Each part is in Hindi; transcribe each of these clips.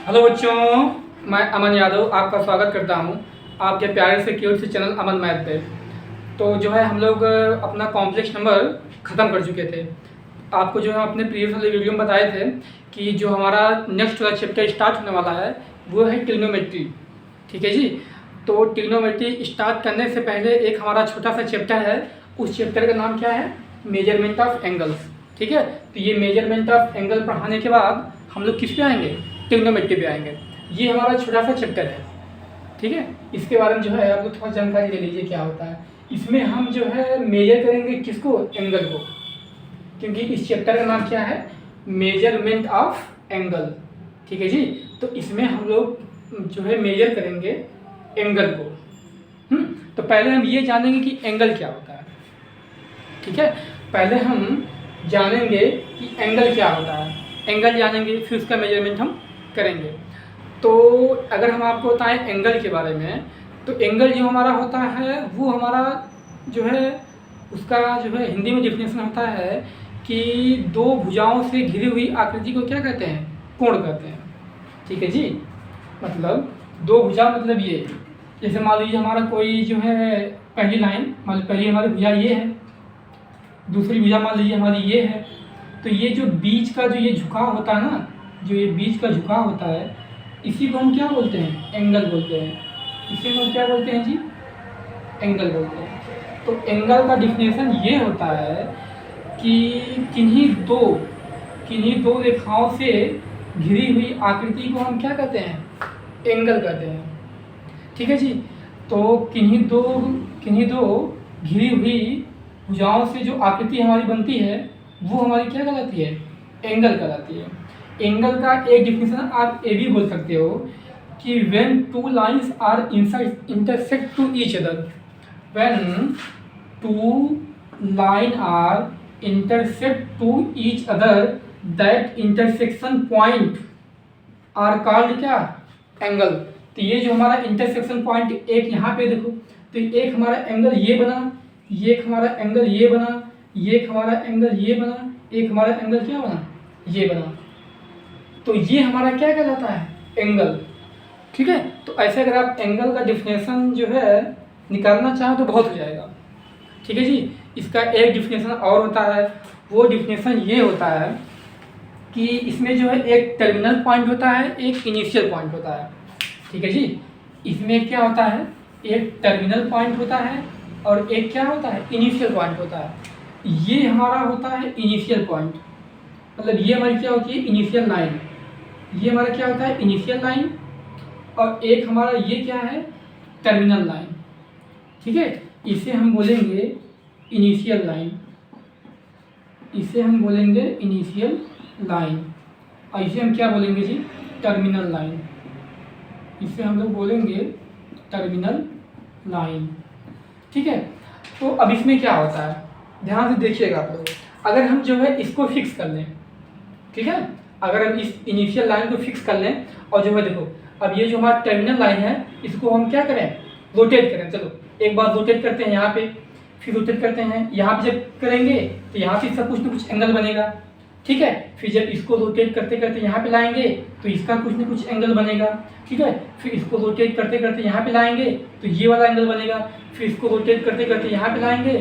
हेलो बच्चों, मैं अमन यादव आपका स्वागत करता हूं आपके प्यारे से क्यूट से चैनल अमन मैथ पे। तो जो है हम लोग अपना कॉम्प्लेक्स नंबर ख़त्म कर चुके थे। आपको जो है अपने प्रीवियस वाले वीडियो में बताए थे कि जो हमारा नेक्स्ट वाला चैप्टर स्टार्ट होने वाला है वो है ट्रिग्नोमेट्री। ठीक है जी। तो ट्रिग्नोमेट्री स्टार्ट करने से पहले एक हमारा छोटा सा चैप्टर है, उस चैप्टर का नाम क्या है? Measurement of angles. ठीक है। तो ये मेजरमेंट ऑफ एंगल पढ़ाने के बाद हम लोग किस पे आएंगे? ट्रिग्नोमेट्री पे आएंगे। ये हमारा छोटा सा चैप्टर है। ठीक है। इसके बारे में जो है आप लोग थोड़ा जानकारी ले लीजिए क्या होता है। इसमें हम जो है मेजर करेंगे किसको? एंगल को, क्योंकि इस चैप्टर का नाम क्या है? Measurement of angle. ठीक है जी। तो इसमें हम लोग जो है मेजर करेंगे एंगल को। तो पहले हम ये जानेंगे कि एंगल क्या होता है। ठीक है। पहले हम जानेंगे कि एंगल क्या होता है। एंगल जानेंगे फिर उसका मेजरमेंट हम करेंगे। तो अगर हम आपको बताएं एंगल के बारे में, तो एंगल जो हमारा होता है वो हमारा जो है उसका जो है हिंदी में डिफिनेशन होता है कि दो भुजाओं से घिरी हुई आकृति को क्या कहते हैं? कोण कहते हैं। ठीक है जी। मतलब दो भुजा मतलब ये, जैसे मान लीजिए हमारा कोई जो है पहली लाइन, मान लीजिए पहली हमारी भुजा ये है, दूसरी भुजा मान लीजिए हमारी ये है। तो ये जो बीच का जो ये झुकाव होता है ना, जो ये बीच का झुकाव होता है, इसी को हम क्या बोलते हैं? एंगल बोलते हैं। इसे हम क्या बोलते हैं जी? एंगल बोलते हैं। तो एंगल का डिफिनेशन ये होता है कि किन्हीं दो रेखाओं से घिरी हुई आकृति को हम क्या कहते हैं? एंगल कहते हैं। ठीक है जी। तो किन्हीं दो घिरी हुई भुजाओं से जो आकृति हमारी बनती है वो हमारी क्या कहलाती है? एंगल कहलाती है। एंगल का एक डिफिनेशन आप ये भी बोल सकते हो कि when two lines are intersect to each other, when two line are intersect to each other, that intersection point are called क्या? एंगल। तो ये जो हमारा इंटरसेक्शन पॉइंट एक यहाँ पे देखो, तो एक हमारा एंगल ये बना, ये एक हमारा एंगल ये बना, ये एक हमारा एंगल ये बना, एक हमारा एंगल क्या बना? ये बना। तो ये हमारा क्या कहलाता है? एंगल। ठीक है। तो ऐसे अगर आप एंगल का डिफिनेशन जो है निकालना चाहें तो बहुत हो जाएगा। ठीक है जी। इसका एक डिफिनेशन और होता है, वो डिफिनेशन ये होता है कि इसमें जो है एक टर्मिनल पॉइंट होता है, एक इनिशियल पॉइंट होता है। ठीक है जी। इसमें क्या होता है? एक टर्मिनल पॉइंट होता है और एक क्या होता है? इनिशियल पॉइंट होता है। ये हमारा होता है इनिशियल पॉइंट, मतलब ये हमारी क्या होती है? Initial line. ये हमारा क्या होता है? Initial line. और एक हमारा ये क्या है? Terminal line. ठीक है। इसे हम बोलेंगे इनिशियल लाइन, इसे हम बोलेंगे इनिशियल लाइन। और इसे हम क्या बोलेंगे जी? Terminal line. इसे हम लोग बोलेंगे टर्मिनल लाइन। ठीक है। तो अब इसमें क्या होता है, ध्यान से देखिएगा आप लोग। अगर हम जो है इसको फिक्स कर लें, ठीक है, अगर हम इस इनिशियल लाइन को फिक्स कर लें और जो है देखो, अब ये जो हमारा टर्मिनल लाइन है इसको हम क्या करें? रोटेट करें। चलो एक बार रोटेट करते हैं यहाँ पे, फिर रोटेट करते हैं यहाँ पे। जब करेंगे तो यहाँ पे इसका कुछ ना कुछ एंगल बनेगा। ठीक है। फिर जब इसको रोटेट करते करते यहाँ पे लाएंगे तो इसका कुछ ना कुछ एंगल बनेगा। ठीक है। फिर इसको रोटेट करते करते यहाँ पे लाएंगे तो ये वाला एंगल बनेगा। फिर इसको रोटेट करते करते यहाँ पे लाएंगे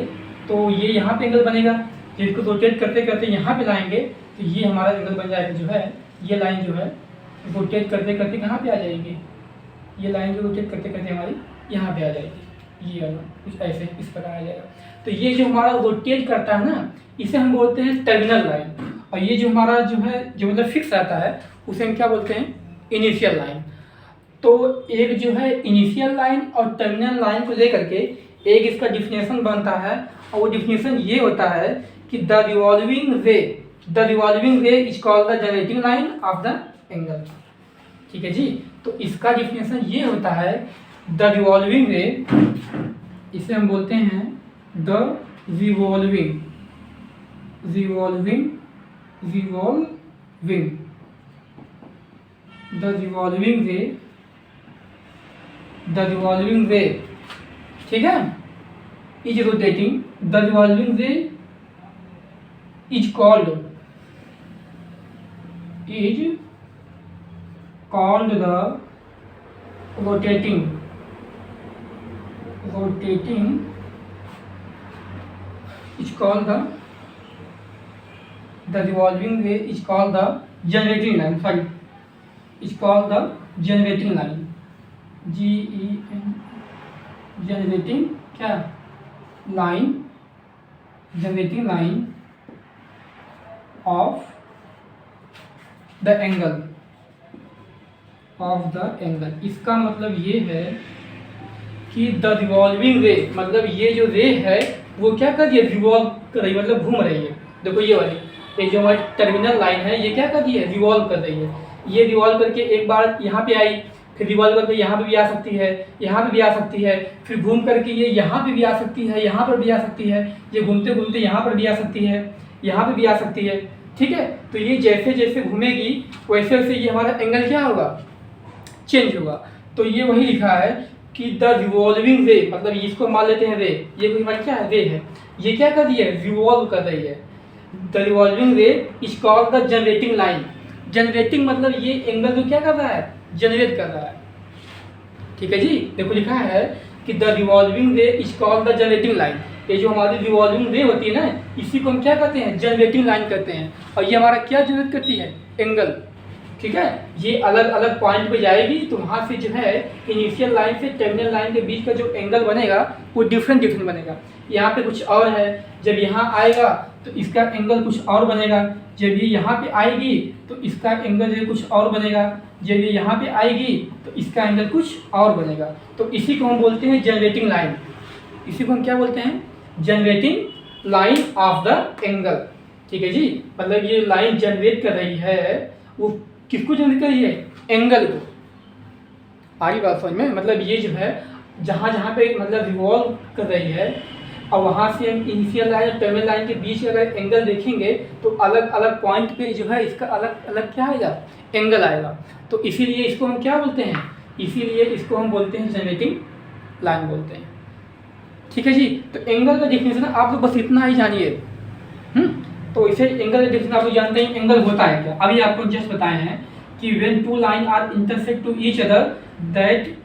तो ये यहाँ पे एंगल बनेगा। फिर इसको रोटेट करते करते यहाँ पे लाएंगे तो ये हमारा एंगल बन जाएगा। जो है ये लाइन जो है रोटेट करते करते कहाँ पे आ जाएगी? ये लाइन जो रोटेट करते करते हमारी यहाँ पे आ जाएगी। ये वाला कुछ ऐसे इस प्रकार आ जाएगा। तो ये जो हमारा रोटेट करता है ना, इसे हम बोलते हैं टर्मिनल लाइन। और ये जो हमारा जो है जो मतलब फिक्स रहता है उसे हम क्या बोलते हैं? Initial line. तो एक जो है इनिशियल लाइन और टर्मिनल लाइन को लेकर के एक इसका डिफिनेशन बनता है, और वो डिफिनेशन ये होता है कि द रिवॉल्विंग रे is called the generating line of the angle. ठीक है जी। तो इसका डिफिनेशन ये होता है द रिवॉल्विंग रे, इसे हम बोलते हैं द रिवॉल्विंग रे, ठीक है, इज रोटेटिंग। द रिवॉल्विंग रे is called called the rotating is called the revolving ray is called the generating line, sorry, is called the generating line, GEN, generating क्या line, generating line of the angle, इसका मतलब ये है कि द रिवॉल्विंग रे, मतलब ये जो रे है वो क्या कर रही है, रिवॉल्व कर रही है, मतलब घूम रही है। देखो ये वाली, ये जो हमारी टर्मिनल लाइन है ये क्या कर रही है, रिवॉल्व कर रही है। ये रिवॉल्व करके एक बार यहाँ पे आई, फिर रिवॉल्व करके यहाँ पे भी आ सकती है, यहाँ पे भी आ सकती है, फिर घूम करके ये यहाँ पे भी आ सकती है, यहाँ पर भी आ सकती है, ये घूमते घूमते यहाँ पर भी आ सकती है, यहाँ पे भी आ सकती है। ठीक है, तो ये जैसे जैसे घूमेगी वैसे वैसे ये हमारा एंगल क्या होगा, चेंज होगा। तो ये वही लिखा है कि द रिवॉल्विंग रे, मतलब इसको मान लेते हैं रे, ये हमारी क्या है, रे है, ये क्या कर रही है, रिवॉल्व कर रही है। द रिवॉल्विंग रे is called the generating line. Generating मतलब ये एंगल को क्या कर रहा है, जनरेट कर रहा है। ठीक है जी, देखो लिखा है कि द रिवॉल्विंग रे is called the generating line. ये जो हमारी रिवॉल्विंग रे होती है ना, इसी को हम क्या कहते हैं, जनरेटिंग लाइन कहते हैं। और ये हमारा क्या जनरेट करती है, एंगल। ठीक है, ये अलग अलग पॉइंट पे जाएगी तो वहाँ से जो है इनिशियल लाइन से टर्मिनल लाइन के बीच का जो एंगल बनेगा वो डिफरेंट बनेगा। यहाँ पे कुछ और है, जब यहाँ आएगा तो इसका एंगल कुछ और बनेगा, जब ये यहाँ पे आएगी तो इसका एंगल जो कुछ और बनेगा, जब ये यहाँ पे आएगी तो इसका एंगल कुछ और बनेगा। तो इसी को हम बोलते हैं जनरेटिंग लाइन। इसी को हम क्या बोलते हैं, generating line of the angle. ठीक है जी, मतलब ये लाइन जनरेट कर रही है, वो किसको जनरेट कर रही है, एंगल को। आगे बात समझ में, मतलब ये जो है जहाँ जहाँ पे मतलब रिवॉल्व कर रही है और वहाँ से हम इनिशियल लाइन और टर्मिनल लाइन के बीच अगर एंगल देखेंगे तो अलग अलग पॉइंट पे जो है इसका अलग अलग क्या आएगा, एंगल आएगा। तो इसीलिए इसको हम क्या बोलते हैं, इसीलिए इसको हम बोलते हैं जनरेटिंग लाइन बोलते हैं। ठीक है जी, तो एंगल का डेफिनेशन आप लोग बस इतना ही जानिए। तो इसे एंगल का डेफिनेशन आप लोग जानते हैं, एंगल होता है क्या। अभी आपको जस्ट बताए हैं कि when two line are intersect to each other that,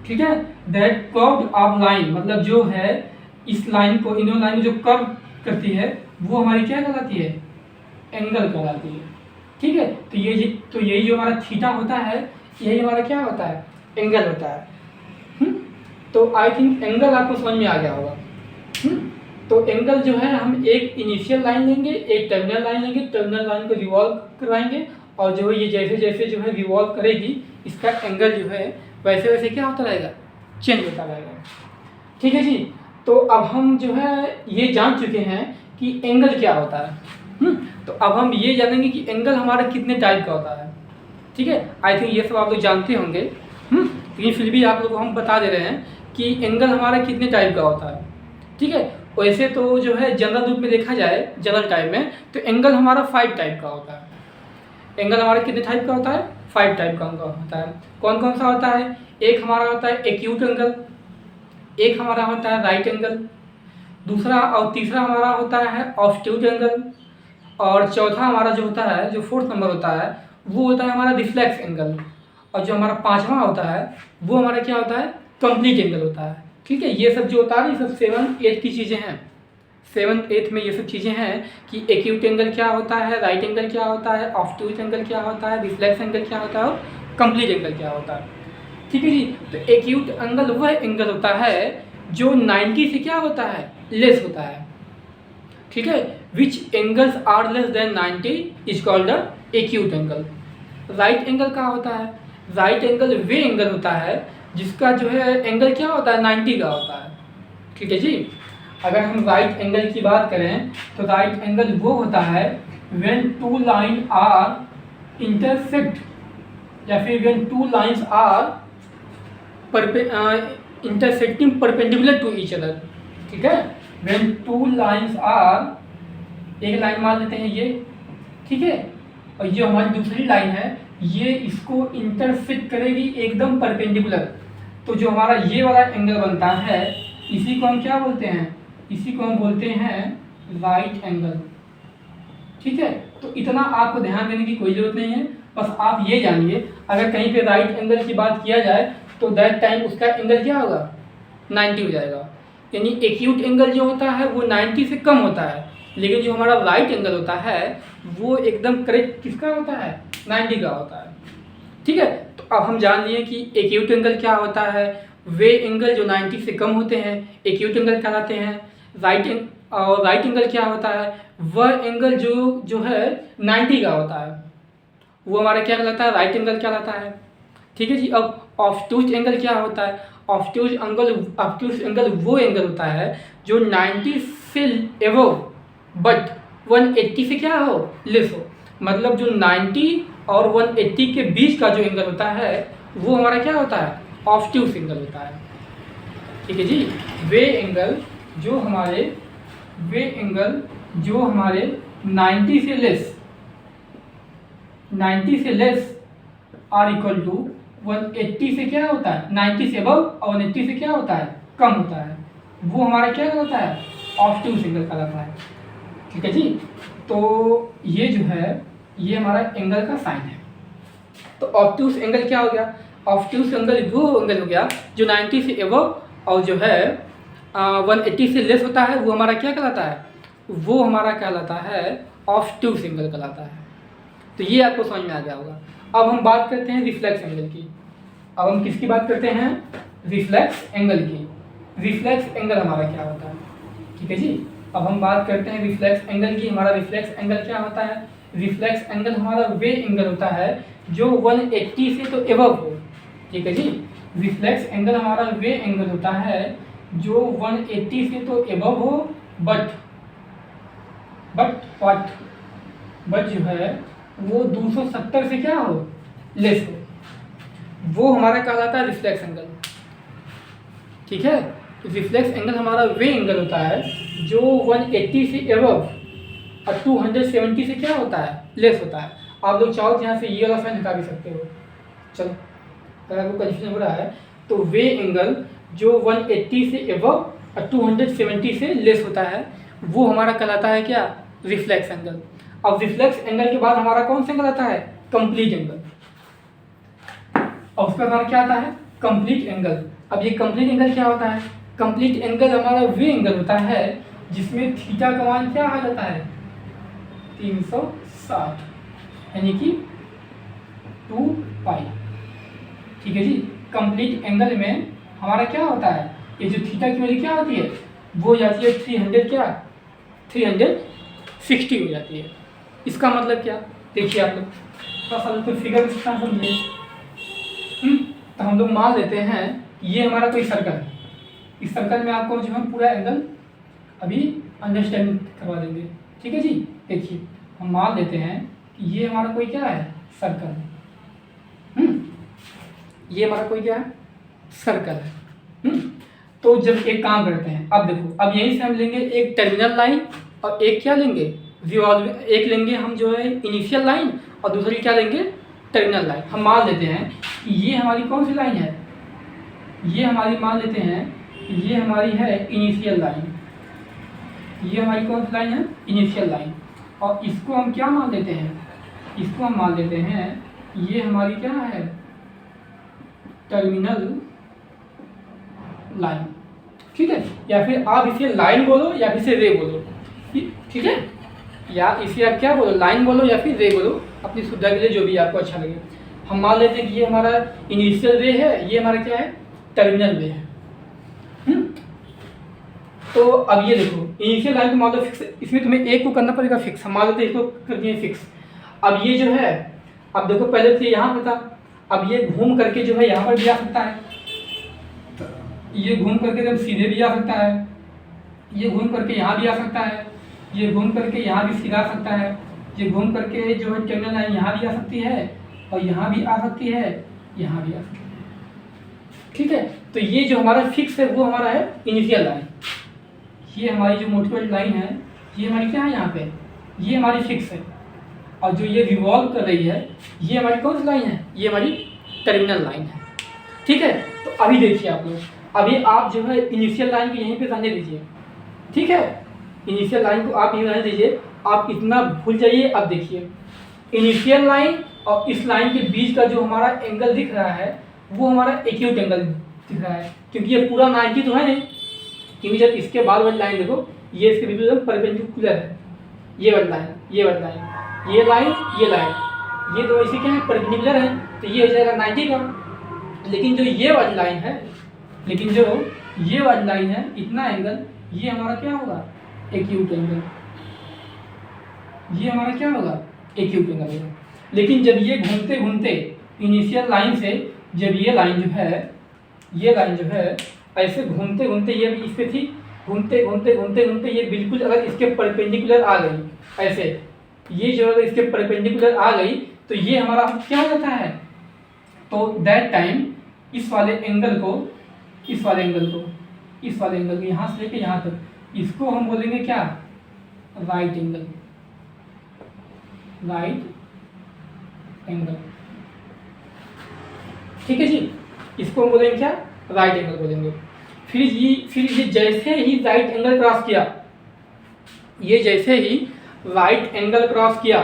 ठीक है, दैट कर्व्ड ऑफ लाइन, मतलब जो है इस लाइन को, इन दोनों लाइन को जो कर्व करती है वो हमारी क्या कहलाती है, एंगल कहलाती है। ठीक है, तो यही जो हमारा थीटा होता है यही हमारा क्या होता है, एंगल होता है। तो आई थिंक एंगल आपको समझ में आ गया होगा। तो एंगल जो है हम एक इनिशियल लाइन लेंगे, एक टर्मिनल लाइन लेंगे, टर्मिनल लाइन को रिवॉल्व करवाएंगे और जो है ये जैसे जैसे जो है रिवॉल्व करेगी इसका एंगल जो है वैसे वैसे क्या होता रहेगा, चेंज होता रहेगा। ठीक है जी, तो अब हम जो है ये जान चुके हैं कि एंगल क्या होता है। तो अब हम ये जानेंगे कि एंगल हमारा कितने टाइप का होता है। ठीक है, आई थिंक ये सब आप लोग जानते होंगे, लेकिन फिर भी आप लोग को हम बता दे रहे हैं कि एंगल हमारा कितने टाइप का होता है। ठीक है, वैसे तो जो है जनरल रूप में देखा जाए, जनरल टाइप में, तो एंगल हमारा 5 टाइप का होता है। एंगल हमारा कितने टाइप का होता है, 5 टाइप का होता है। कौन कौन सा होता है, एक हमारा होता है एक्यूट एंगल, एक हमारा होता है राइट एंगल, दूसरा और तीसरा हमारा होता है ऑब्ट्यूज एंगल, और चौथा हमारा जो होता है, जो 4th नंबर होता है वो होता है हमारा रिफ्लेक्स एंगल, और जो हमारा 5वां होता है वो हमारा क्या होता है, कंप्लीट एंगल होता है। ठीक है, ये सब जो होता है ये सब 7th 8th की चीज़ें हैं। 7th 8th में ये सब चीज़ें हैं कि एक्यूट एंगल क्या होता है, राइट एंगल क्या होता है, ऑब्ट्यूज एंगल क्या होता है, रिफ्लेक्स एंगल क्या होता है और कंप्लीट एंगल क्या होता है। ठीक है जी, तो एक्यूट एंगल वह एंगल होता है जो 90 से क्या होता है, लेस होता है। ठीक है, which angles are less than 90 is called the acute angle. Right angle क्या होता है, राइट एंगल वे एंगल होता है जिसका जो है एंगल क्या होता है, 90 का होता है। ठीक है जी, अगर हम राइट एंगल की बात करें तो राइट एंगल वो होता है when two line are intersect, या फिर when two lines are intersecting perpendicular to each other. ठीक है, व्हेन टू लाइंस आर, एक लाइन मान लेते हैं ये, ठीक है, और ये हमारी दूसरी लाइन है, ये इसको इंटरसेक्ट करेगी एकदम परपेंडिकुलर। तो जो हमारा ये वाला एंगल बनता है इसी को हम क्या बोलते हैं, इसी को हम बोलते हैं राइट एंगल। ठीक है, तो इतना आपको ध्यान देने की कोई ज़रूरत नहीं है, बस आप ये जानिए, अगर कहीं पे राइट एंगल की बात किया जाए तो दैट टाइम उसका एंगल क्या होगा, 90 हो जाएगा। यानी एक्यूट एंगल जो होता है वो 90 से कम होता है, लेकिन जो हमारा राइट एंगल होता है वो एकदम करेक्ट किसका होता है, 90 का होता है। ठीक है, तो अब हम जान लिए कि एक्यूट एंगल क्या होता है। वे एंगल जो 90 से कम होते हैं एक्यूट एंगल कहलाते हैं। राइट एंगल क्या होता है, वह एंगल जो है 90 का होता है, वो हमारा क्या कहलाता है, राइट एंगल कहलाता है। ठीक है जी। अब ऑब्टूज एंगल क्या होता है, ऑब्टूज एंगल वो एंगल होता है जो 90 से एबव बट 180 से क्या हो, लेस हो। मतलब जो 90 और 180 के बीच का जो एंगल होता है वो हमारा क्या होता है, ऑब्टूज एंगल होता है। ठीक है जी। वे एंगल जो हमारे 90 से लेस आर इक्वल टू 180 से क्या होता है, 90 से अबव और 180 से क्या होता है, कम होता है, वो हमारा क्या कहलाता है, ऑब्टूज एंगल कहलाता है। ठीक है जी। तो ये जो है ये हमारा एंगल का साइन है। तो ऑब्टूज एंगल क्या हो गया, ऑब्टूज एंगल वो एंगल हो गया जो 90 से अबव और जो है 180 से लेस होता है, वो हमारा क्या कहलाता है, वो हमारा कहलाता है ऑब्टूज एंगल कहलाता है। तो ये आपको समझ में आ गया होगा। अब हम बात करते हैं रिफ्लेक्स एंगल की। अब हम किसकी बात करते हैं, रिफ्लेक्स एंगल की। रिफ्लेक्स एंगल हमारा क्या होता है, ठीक है जी। अब हम बात करते हैं रिफ्लेक्स एंगल की। हमारा रिफ्लेक्स एंगल क्या होता है, रिफ्लेक्स एंगल हमारा वे एंगल होता है जो 180 से तो एबव हो। ठीक है जी। रिफ्लेक्स एंगल हमारा वे एंगल होता है जो 180 से तो एबव हो बट जो है वो 270 से क्या हो, लेस हो, वो हमारा कहलाता है रिफ्लेक्स एंगल। ठीक है। रिफ्लेक्स एंगल हमारा वे एंगल होता है जो 180 से एबव और 270 से क्या होता है, लेस होता है। आप लोग चाहो तो यहाँ से ये वाला साइन हटा भी सकते हो। चलो, अगर आपको कंफ्यूजन हो रहा है तो वे एंगल जो 180 से एबव और 270 से लेस होता है वो हमारा कहलाता है क्या, रिफ्लेक्स एंगल। अब रिफ्लेक्स एंगल के बाद हमारा कौन सा एंगल आता है, कंप्लीट एंगल। और उसके बाद हमारा क्या आता है, कंप्लीट एंगल। अब ये कंप्लीट एंगल क्या होता है, कंप्लीट एंगल हमारा वे एंगल होता है जिसमें थीटा का मान क्या आ जाता है, 360 यानी कि 2 पाई। ठीक है जी। कंप्लीट एंगल में हमारा क्या होता है, ये जो थीटा की वैल्यू क्या होती है, वो हो जाती है 360 हो जाती है। इसका मतलब क्या, देखिए आप लोग थोड़ा सा तो फिगर समझिए। तो हम लोग मान लेते हैं ये हमारा कोई सर्कल है। इस सर्कल में आपको जो हम पूरा एंगल अभी अंडरस्टैंड करवा देंगे। ठीक है जी। देखिए हम मान लेते हैं कि ये हमारा कोई क्या है, सर्कल है। ये हमारा कोई क्या है, सर्कल है। तो जब एक काम करते हैं, अब देखो, अब यहीं से हम लेंगे एक टर्मिनल लाइन और एक क्या लेंगे, एक लेंगे हम जो है इनिशियल लाइन और दूसरी क्या लेंगे, टर्मिनल लाइन। हम मान लेते हैं कि ये हमारी कौन सी लाइन है, ये हमारी मान लेते हैं ये हमारी है इनिशियल लाइन। ये हमारी कौन सी लाइन है, इनिशियल लाइन। और इसको हम क्या मान लेते हैं, इसको हम मान लेते हैं ये हमारी क्या है, टर्मिनल लाइन। ठीक है। या फिर आप इसे लाइन बोलो या फिर इसे रे बोलो। ठीक है, या इसे आप क्या बोलो, लाइन बोलो या फिर रे बोलो, अपनी सुविधा के लिए जो भी आपको अच्छा लगे। हम मान लेते हैं कि ये हमारा इनिशियल रे है, ये हमारा क्या है, टर्मिनल रे है। तो अब ये देखो इनिशियल लाइन को मान लो फिक्स, इसमें तुम्हें एक को करना पड़ेगा फिक्स। हम मान लेते हैं इसको कर दिए फिक्स। अब ये जो है, अब देखो पहले से यहाँ पे था, अब ये घूम करके जो है यहाँ पर भी आ सकता है, ये घूम करके जब सीधे भी आ सकता है, ये घूम करके यहाँ भी आ सकता है, ये घूम करके यहाँ भी सीधा आ सकता है, ये घूम करके जो है टर्मिनल लाइन यहाँ भी आ सकती है और यहाँ भी आ सकती है, यहाँ भी आ सकती है। ठीक है। तो ये जो हमारा फिक्स है वो हमारा है इनिशियल लाइन। ये हमारी जो मोटी वाली लाइन है ये हमारी क्या है, यहाँ पे ये हमारी फिक्स है। और जो ये रिवॉल्व कर रही है ये हमारी कौन सी लाइन है, ये हमारी टर्मिनल लाइन है। ठीक है। तो अभी देखिए आप लोग, अभी आप जो है इनिशियल लाइन को यहीं पे रहने दीजिए। ठीक है, इनिशियल लाइन को आप यहीं रहने दीजिए, आप इतना भूल जाइए। अब देखिए इनिशियल लाइन और इस लाइन के बीच का जो हमारा एंगल दिख रहा है वो हमारा एक्यूट एंगल दिख रहा है, क्योंकि ये पूरा 90 तो है नहीं, क्योंकि जब इसके बाद वाली लाइन देखो ये इसके बिल्कुल परपेंडिकुलर है, ये वाली लाइन, ये वाली लाइन, ये लाइन, ये लाइन, ये दो इसी क्या है, परपेंडिकुलर है, तो ये हो जाएगा 90 का। लेकिन जो ये वाली लाइन है, लेकिन जो ये वाली लाइन है, इतना एंगल, ये हमारा क्या होगा, एक्यूट एंगल, ये हमारा क्या होगा, एक्यूट एंगल होगा। लेकिन जब ये घूमते घूमते इनिशियल लाइन से जब ये लाइन जो है, ये लाइन जो है ऐसे घूमते घूमते, ये भी इस पे थी, घूमते घूमते घूमते घूमते ये बिल्कुल अगर इसके परपेंडिकुलर आ गई, ऐसे ये जो अगर इसके परपेंडिकुलर आ गई तो ये हमारा क्या हो जाता है, तो दैट टाइम इस वाले एंगल को, इस वाले एंगल को, इस वाले एंगल को यहाँ से लेके यहाँ तक, इसको हम बोलेंगे क्या, राइट एंगल, राइट एंगल। ठीक है जी, इसको हम बोलेंगे क्या, राइट एंगल बोलेंगे। फिर ये जैसे ही राइट एंगल क्रॉस किया, ये जैसे ही राइट एंगल क्रॉस किया,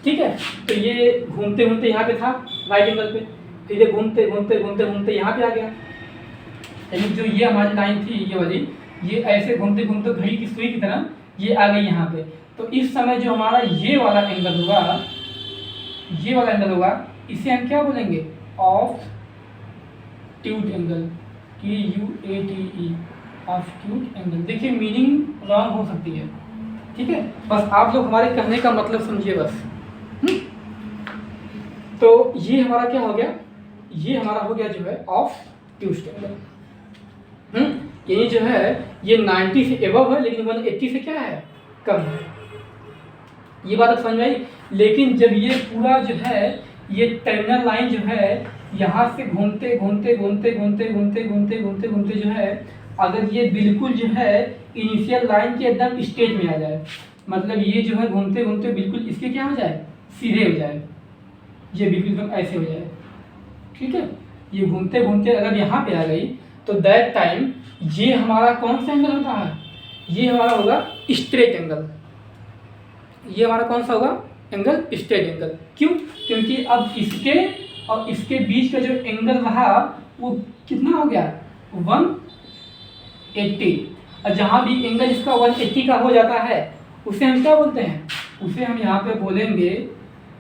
ठीक है, तो ये घूमते घूमते यहाँ पे था राइट एंगल पे, फिर ये घूमते घूमते घूमते घूमते यहाँ पे आ गया, यानी जो ये हमारी लाइन थी ये वाली, ये ऐसे घूमते घूमते घड़ी की सुई की तरह ये आ गई यहाँ पे। तो इस समय जो हमारा ये वाला एंगल होगा, ये वाला एंगल होगा, इसे हम क्या बोलेंगे, of tweet angle, TUATE, of tweet angle. देखिए मीनिंग रॉन्ग हो सकती है, ठीक है, बस आप लोग हमारे कहने का मतलब समझिए बस। तो ये हमारा क्या हो गया, ये हमारा हो गया जो है ऑफ ट्यूट एंगल। यानी जो है ये 90 से एबव है लेकिन 180 से क्या है, कम है। ये बात समझ में आई। लेकिन जब ये पूरा जो है ये टर्मिनल लाइन जो है यहाँ से घूमते घूमते घूमते घूमते घूमते घूमते घूमते घूमते जो है, अगर ये बिल्कुल जो है इनिशियल लाइन के एकदम स्टेज में आ जाए, मतलब ये जो है घूमते घूमते बिल्कुल इसके क्या हो जाए, सीधे हो जाए, ये बिल्कुल एकदम ऐसे हो जाए, ठीक है, ये घूमते घूमते अगर यहाँ पे आ गई तो दैट टाइम ये हमारा कौन सा एंगल होता है, ये हमारा होगा स्ट्रेट एंगल। ये हमारा कौन सा होगा, एंगल, स्ट्रेट एंगल। क्यों, क्योंकि अब इसके और इसके बीच का जो एंगल रहा वो कितना हो गया, 180। और जहाँ भी एंगल इसका 180 का हो जाता है उसे हम क्या बोलते हैं, उसे हम यहाँ पे बोलेंगे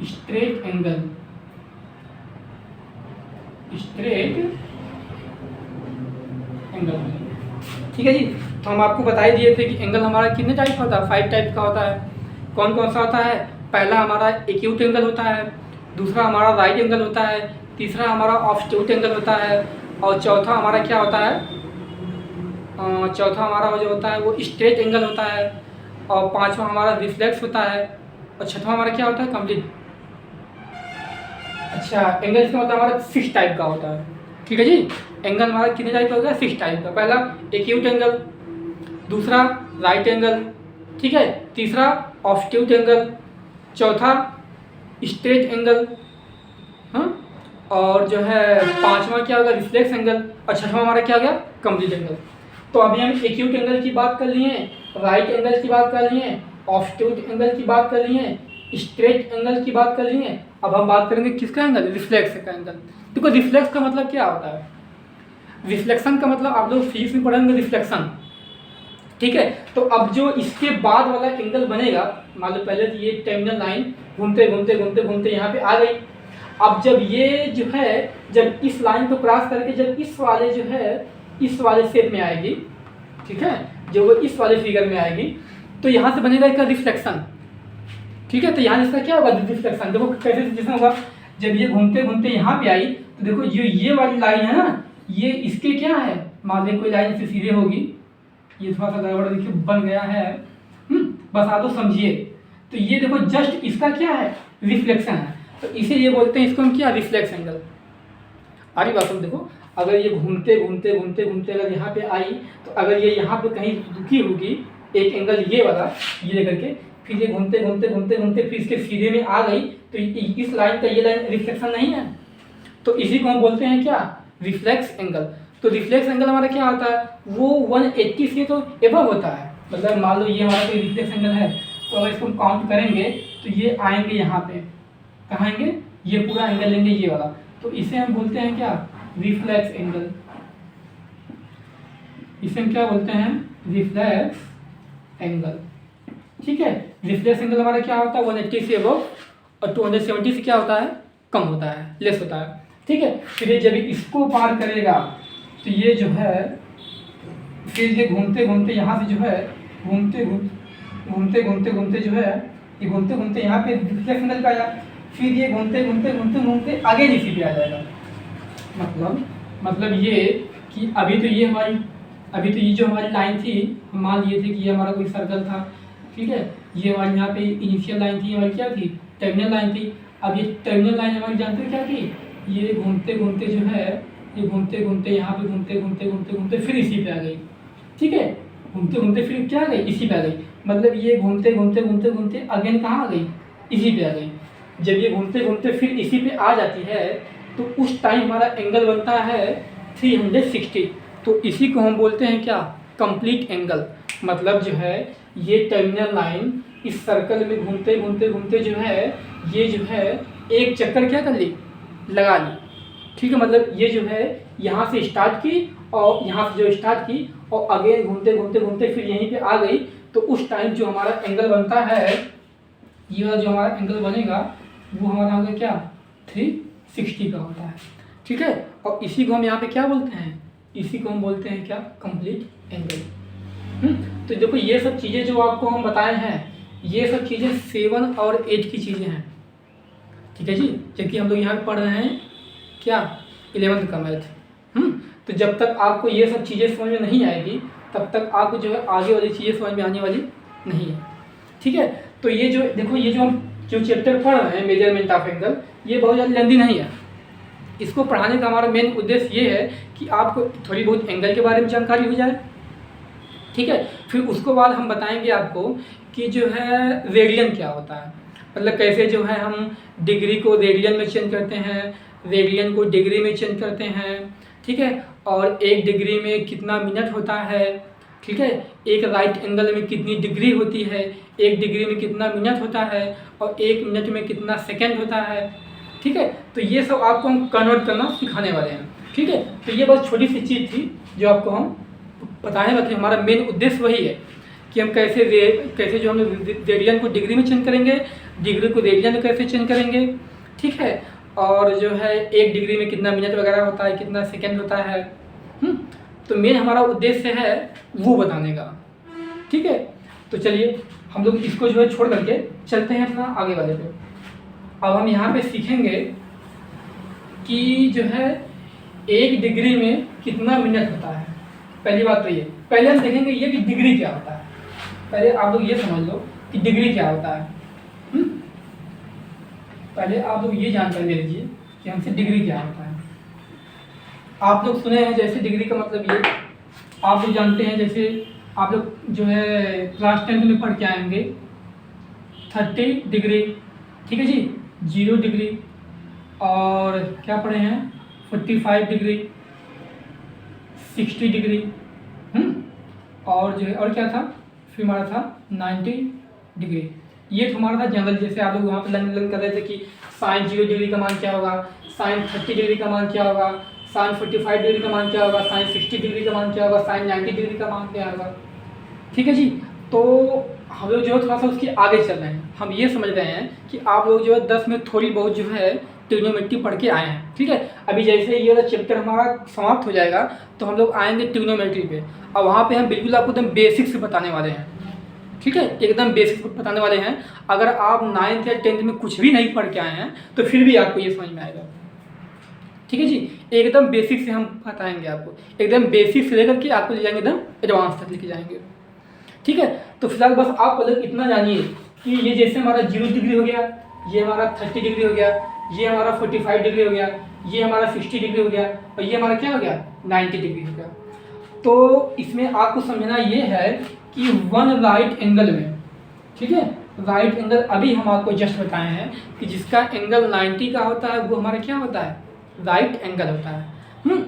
स्ट्रेट एंगल, स्ट्रेट एंगल। ठीक है जी। तो हम आपको बता ही दिए थे कि एंगल हमारा कितने टाइप का होता है, 5 टाइप का होता है। कौन कौन सा होता है, पहला हमारा एक्यूट एंगल होता है, दूसरा हमारा राइट एंगल होता है, तीसरा हमारा ऑब्ट्यूट एंगल होता है, और चौथा हमारा क्या होता है, चौथा हमारा जो होता है वो स्ट्रेट एंगल होता है, और पांचवा हमारा रिफ्लेक्स होता है, और छठवां हमारा क्या होता है, कंप्लीट। अच्छा, एंगल इसका मतलब हमारा 6 टाइप का होता है। ठीक है जी। एंगल हमारा कितने टाइप का होगा, 6 टाइप का। पहला एक्यूट एंगल, दूसरा राइट एंगल, ठीक है, तीसरा ऑब्ट्यूट एंगल, चौथा स्ट्रेट एंगल, हाँ, और जो है पांचवा क्या होगा, रिफ्लेक्स एंगल, और छठवां हमारा क्या हो गया, कंप्लीट एंगल। तो अभी हम एक्यूट एंगल की बात कर लिए, राइट एंगल की बात कर लिए, ऑब्ट्यूट एंगल की बात कर लिए, स्ट्रेट एंगल की बात कर लिए। अब हम बात करेंगे किसका एंगल, रिफ्लेक्स का एंगल। देखो रिफ्लेक्स का मतलब क्या होता है, रिफ्लेक्शन का मतलब आप लोग फिजिक्स में पढ़ेंगे रिफ्लेक्शन, ठीक है। तो अब जो इसके बाद वाला एंगल बनेगा, मान लो पहले तो ये टर्मिनल लाइन घूमते घूमते घूमते घूमते यहाँ पे आ गई। अब जब ये जो है, जब इस लाइन को क्रॉस करके जब इस वाले जो है इस वाले शेप में आएगी, ठीक है, जब वो इस वाले फिगर में आएगी तो यहाँ से बनेगा इसका रिफ्लेक्शन, ठीक है। तो यहाँ इसका क्या होगा, रिफ्लेक्शन। देखो कैसे जिसमें होगा, जब ये घूमते घूमते यहाँ पे आई तो देखो ये वाली लाइन है ना, ये इसके क्या है, मान लो कोई लाइन इससे सीधे होगी, ये थोड़ा सा गड़बड़ देखिए बन गया है, बस आप तो समझिए। तो ये देखो जस्ट इसका क्या है, रिफ्लेक्शन है, तो इसे ये बोलते हैं, इसको हम क्या, रिफ्लेक्स एंगल। आरी बात हम देखो, अगर ये घूमते घूमते घूमते घूमते अगर यहाँ पे आई तो अगर ये यहाँ पे कहीं रुकी होगी एक एंगल ये वाला, ये लेकर के फिर ये घूमते घूमते घूमते घूमते फिर इसके सीधे में आ गई तो इस लाइन का ये लाइन रिफ्लेक्शन नहीं है, तो इसी को हम बोलते हैं क्या, रिफ्लेक्स एंगल। तो रिफ्लेक्स एंगल हमारा क्या होता है, वो 180 से तो एबव होता है। मतलब मान लो ये हमारा कोई रिफ्लेक्स एंगल है, तो अगर इसको हम काउंट करेंगे तो ये आएंगे यहाँ पे, कहाँ आएंगे, ये पूरा एंगल लेंगे ये वाला, तो इसे हम बोलते हैं क्या, रिफ्लेक्स एंगल। इसे हम क्या बोलते हैं, रिफ्लेक्स एंगल। ठीक है, रिफ्लेक्स एंगल हमारा क्या होता है, 180 से अबव और 270 से क्या होता है, कम होता है, लेस होता है। ठीक है, फिर ये जब इसको पार करेगा तो ये जो है फिर ये घूमते घूमते यहाँ से जो है घूमते घूमते घूमते घूमते जो है ये घूमते घूमते यहाँ पे रिफ्लेक्स एंगल पे आया, फिर ये घूमते घूमते घूमते घूमते आगे इसी पे आ जाएगा। मतलब ये कि अभी तो ये जो हमारी लाइन थी, हम मान लिए थे कि ये हमारा कोई सर्कल था। ठीक है, ये हमारी यहाँ पे इनिशियल लाइन थी, हमारी क्या थी, टर्मिनल लाइन थी। अब ये टर्मिनल लाइन हमारी जानते हो क्या थी, ये घूमते घूमते जो है ये घूमते घूमते यहाँ पे घूमते घूमते घूमते घूमते फिर इसी पे आ गई। ठीक है, घूमते घूमते फिर क्या आ गई, इसी पे आ गई। मतलब ये घूमते घूमते घूमते घूमते अगेन कहाँ आ गई, इसी पे आ गई। जब ये घूमते घूमते फिर इसी पे आ जाती है तो उस टाइम हमारा एंगल बनता है 360। तो इसी को हम बोलते हैं क्या, कंप्लीट एंगल। मतलब जो है ये टर्मिनल लाइन इस सर्कल में घूमते घूमते घूमते जो है ये जो है एक चक्कर क्या कर ली, लगा ली। ठीक है, मतलब ये जो है यहाँ से स्टार्ट की और यहाँ से जो स्टार्ट की और अगेन घूमते घूमते घूमते फिर यहीं पे आ गई। तो उस टाइम जो हमारा एंगल बनता है, ये वाला जो हमारा एंगल बनेगा वो हमारा होगा क्या, 360 का होता है। ठीक है, और इसी को हम यहाँ पे क्या बोलते हैं, इसी को हम बोलते हैं क्या, कंप्लीट एंगल। तो देखो ये सब चीज़ें जो आपको हम बताए हैं, ये सब चीज़ें 7 और 8 की चीज़ें हैं। ठीक है जी, जबकि हम लोग यहाँ पे पढ़ रहे हैं क्या, 11th का मैथ। तो जब तक आपको ये सब चीज़ें समझ में नहीं आएगी तब तक आपको जो है आगे वाली चीज़ें समझ में आने वाली नहीं है। ठीक है, तो ये जो देखो ये जो हम जो चैप्टर पढ़ रहे हैं मेजरमेंट ऑफ एंगल, ये बहुत ज़्यादा लेंदी नहीं है। इसको पढ़ाने का हमारा मेन उद्देश्य ये है कि आपको थोड़ी बहुत एंगल के बारे में जानकारी हो जाए। ठीक है, फिर उसके बाद हम बताएंगे आपको कि जो है रेडियन क्या होता है, मतलब कैसे जो है हम डिग्री को रेडियन में चेंज करते हैं, रेडियन को डिग्री में चेंज करते हैं। ठीक है, और 1 डिग्री में कितना मिनट होता है। ठीक है, एक राइट एंगल में कितनी डिग्री होती है, 1 डिग्री में कितना मिनट होता है और 1 मिनट में कितना सेकंड होता है। ठीक है, तो ये सब आपको हम कन्वर्ट करना सिखाने वाले हैं। ठीक है, तो ये बस छोटी सी चीज़ थी जो आपको हम बताने वाले। हमारा मेन उद्देश्य वही है कि हम कैसे जो हम रेडियन को डिग्री में चेंज करेंगे, डिग्री को रेडियन में कैसे चेंज करेंगे। ठीक है, और जो है 1 डिग्री में कितना मिनट वगैरह होता है, कितना सेकंड होता है। तो मेन हमारा उद्देश्य है वो बताने का। ठीक है, तो चलिए हम लोग इसको जो है छोड़ करके चलते हैं अपना आगे वाले पे। अब हम यहाँ पे सीखेंगे कि जो है 1 डिग्री में कितना मिनट होता है। पहली बात तो ये, पहले हम देखेंगे ये कि डिग्री क्या होता है। पहले आप लोग ये समझ लो कि डिग्री क्या होता है। पहले आप लोग ये जानकारी ले लीजिए कि हमसे डिग्री क्या होता है। आप लोग सुने हैं जैसे डिग्री का मतलब ये, आप लोग जानते हैं जैसे आप लोग जो है क्लास 10 में पढ़ के आएंगे 30 डिग्री। ठीक है जी, 0 डिग्री, और क्या पढ़े हैं 45 डिग्री, 60 डिग्री। और जो है और क्या था, फिर हमारा था 90 डिग्री। ये तो हमारा था जनरल। जैसे आप लोग वहाँ पर लर्न कर रहे थे कि साइन 0 डिग्री का मान क्या होगा, साइन 30 डिग्री का मान क्या होगा, साइन 45 डिग्री का मान क्या होगा, साइन 60 डिग्री का मान क्या होगा, साइन 90 डिग्री का मान क्या होगा। ठीक है जी, तो हम लोग जो है थोड़ा सा उसके आगे चल रहे हैं। हम ये समझ रहे हैं कि आप लोग जो है 10 में थोड़ी बहुत जो है ट्रिग्नोमेट्री पढ़ के आए हैं। ठीक है, अभी जैसे ये वाला चैप्टर हमारा समाप्त हो जाएगा तो हम लोग आएंगे ट्रिग्नोमेट्री पे, और वहाँ पे हम बिल्कुल आपको एकदम बेसिक से बताने वाले हैं। ठीक है, एकदम बेसिक बताने वाले हैं। अगर आप 9th या 10th में कुछ भी नहीं पढ़ के आए हैं तो फिर भी आपको ये समझ में आएगा। ठीक है जी, एकदम बेसिक से हम बताएंगे आपको, एकदम बेसिक से लेकर के आपको ले जाएंगे एकदम एडवांस तक लेके जाएंगे। ठीक है, तो फिलहाल बस आप लोग इतना जानिए कि ये जैसे हमारा 0 डिग्री हो गया, ये हमारा 30 डिग्री हो गया, ये हमारा 45 डिग्री हो गया, ये हमारा 60 डिग्री हो गया, और ये हमारा क्या हो गया 90 डिग्री हो गया। तो इसमें आपको समझना ये है कि 1 राइट एंगल में, ठीक है, राइट एंगल अभी हम आपको जस्ट बताए हैं कि जिसका एंगल 90 का होता है वो हमारा क्या होता है, राइट एंगल होता है।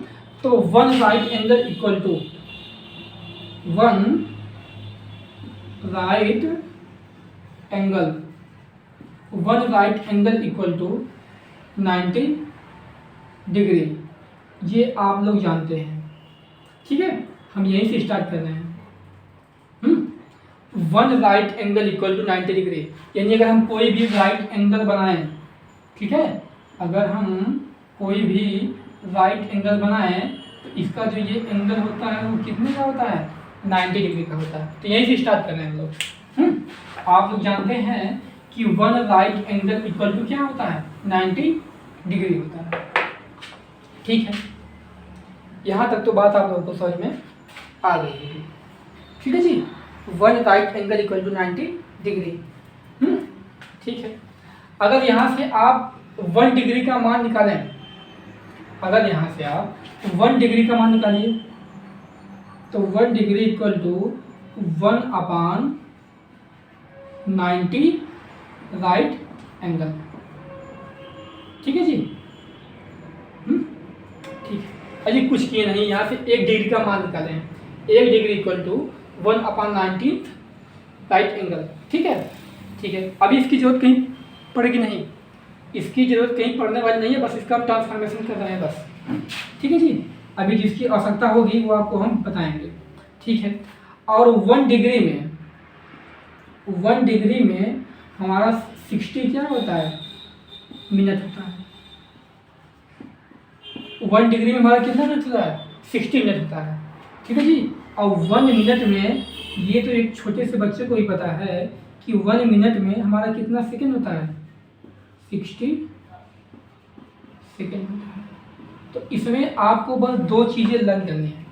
तो 1 right angle equal to 1 right angle equal to 90 degree, ये आप लोग जानते हैं। ठीक है, हम यहीं से स्टार्ट कर रहे हैं। One right angle equal to 90 degree, यानी अगर हम कोई भी राइट एंगल बनाएं, ठीक है, अगर हम कोई भी राइट एंगल बनाएं तो इसका जो ये एंगल होता है वो कितने का होता है, 90 डिग्री का होता है। तो यहीं से स्टार्ट कर रहे हैं हम लोग। आप लोग जानते हैं कि one right angle equal to क्या होता है, 90 डिग्री होता है। ठीक है, यहाँ तक तो बात आप लोगों को समझ में आ गई होगी। ठीक है जी, one right angle equal to 90 degree. ठीक है, अगर यहाँ से आप 1 डिग्री का मान निकालें, अगर यहाँ से आप 1 डिग्री का मान निकालिए तो 1 degree equal to 1/90 right angle. ठीक है जी, ठीक है। अभी कुछ किए नहीं, यहाँ से 1 डिग्री का मान निकालें, 1 degree equal to 1/90 right angle. ठीक है, ठीक है। अभी इसकी जरूरत कहीं पड़ेगी नहीं, इसकी जरूरत कहीं पड़ने वाली नहीं है, बस इसका ट्रांसफॉर्मेशन कर रहे हैं बस। ठीक है जी, अभी जिसकी आवश्यकता होगी वो आपको हम बताएंगे। ठीक है, और 1 डिग्री में हमारा 60 क्या होता है, मिनट होता है। 1 डिग्री में हमारा कितना मिनट होता है, 60 मिनट होता है। ठीक है जी, और 1 मिनट में, ये तो एक छोटे से बच्चे को ही पता है कि 1 मिनट में हमारा कितना सेकंड होता है, 60 सेकंड होता है। तो इसमें आपको बस 2 चीज़ें लर्न करनी है।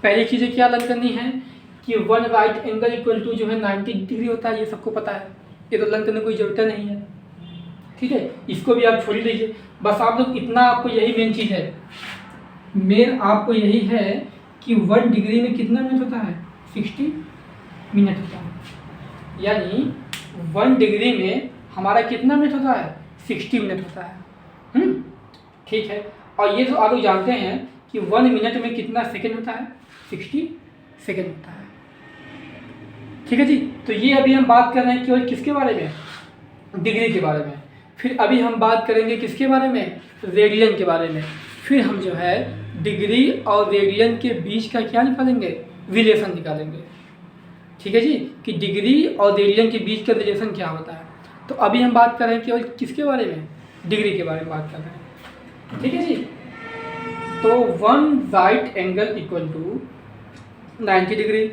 पहली चीज़ें क्या लर्न करनी है कि 1 राइट एंगल इक्वल टू जो है 90 डिग्री होता है, ये सबको पता है, ये तो लर्न करने की कोई ज़रूरत नहीं है। ठीक है, इसको भी आप छोड़ लीजिए, बस आप लोग इतना, आपको यही मेन चीज़ है, मेन आपको यही है कि 1 डिग्री में कितना मिनट होता है, 60 मिनट होता है। यानी 1 डिग्री में हमारा कितना मिनट होता है, 60 मिनट होता है। ठीक है, और ये तो आप लोग जानते हैं कि 1 मिनट में कितना सेकंड होता है, 60 सेकंड होता है। ठीक है जी, तो ये अभी हम बात कर रहे हैं केवल किसके बारे में, डिग्री के बारे में। फिर अभी हम बात करेंगे किसके बारे में, रेडियन के बारे में। फिर हम जो है डिग्री और रेडियन के बीच का क्या निकालेंगे, रिलेशन निकालेंगे। ठीक है जी, कि डिग्री और रेडियन के बीच का रिलेशन क्या होता है। तो अभी हम बात कर रहे हैं केवल किसके बारे में, डिग्री के बारे में बात कर रहे हैं। ठीक है जी, तो 1 right angle equal to 90 degree.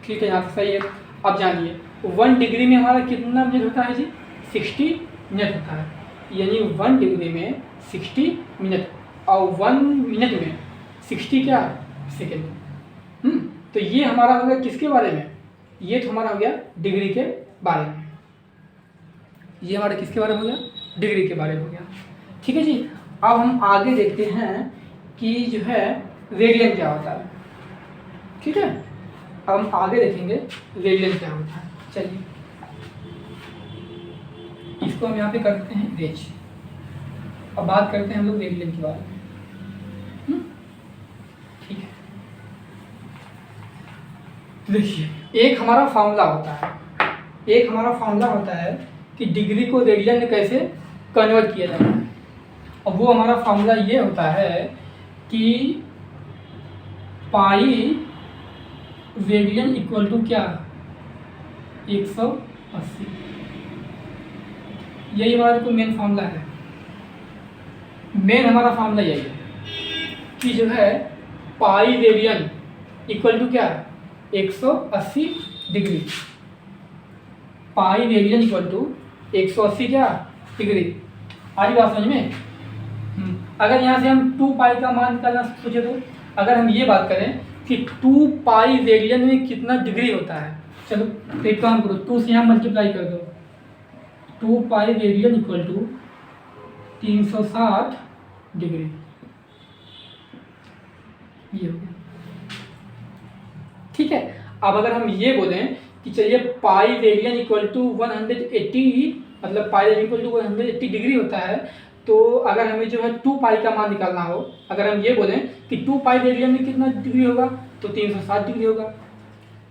ठीक है, यहाँ से सही है। अब जानिए 1 डिग्री में हमारा कितना मिनट होता है जी, 60 मिनट होता है। यानी 1 डिग्री में 60 मिनट, और 1 मिनट में 60 क्या सेकेंड। तो ये हमारा हो गया किसके बारे में, ये तो हमारा हो गया डिग्री के बारे में। ये हमारा किसके बारे में हो गया, डिग्री के बारे में हो गया। ठीक है जी, अब हम आगे देखते हैं कि जो है रेडियन क्या होता है। ठीक है, अब हम आगे देखेंगे रेडियन क्या होता है। चलिए इसको हम यहाँ पे करते हैं रेज। अब बात करते हैं हम लोग रेडियन के बारे में। ठीक है, देखिए एक हमारा फॉर्मूला होता है, कि डिग्री को रेडियन में कैसे कन्वर्ट किया जाता है। और वो हमारा फॉर्मूला ये होता है कि पाई रेडियन इक्वल टू क्या, 180। यही हमारा कोई मेन फॉर्मूला है। मेन हमारा फॉर्मूला यही है कि जो है पाई रेडियन इक्वल टू क्या, 180 degree. Pi radian equal to 180 क्या डिग्री। आ रही बात समझ में। अगर यहाँ से हम 2 पाई का मान निकालना सोचे तो अगर हम ये बात करें कि 2 पाई रेडियन में कितना डिग्री होता है, चलो तो एक काम करो, 2 से यहाँ मल्टीप्लाई कर दो। 2 pi radian equal to 360 degree, ये हो गया। ठीक है, अब अगर हम ये बोलें कि चलिए पाई रेडियन इक्वल टू 180, मतलब pi radian equal to 180 degree होता है, तो अगर हमें जो है 2 पाई का मान निकालना हो, अगर हम ये बोलें कि 2 पाई रेडियन में कितना डिग्री होगा, तो 360 डिग्री होगा।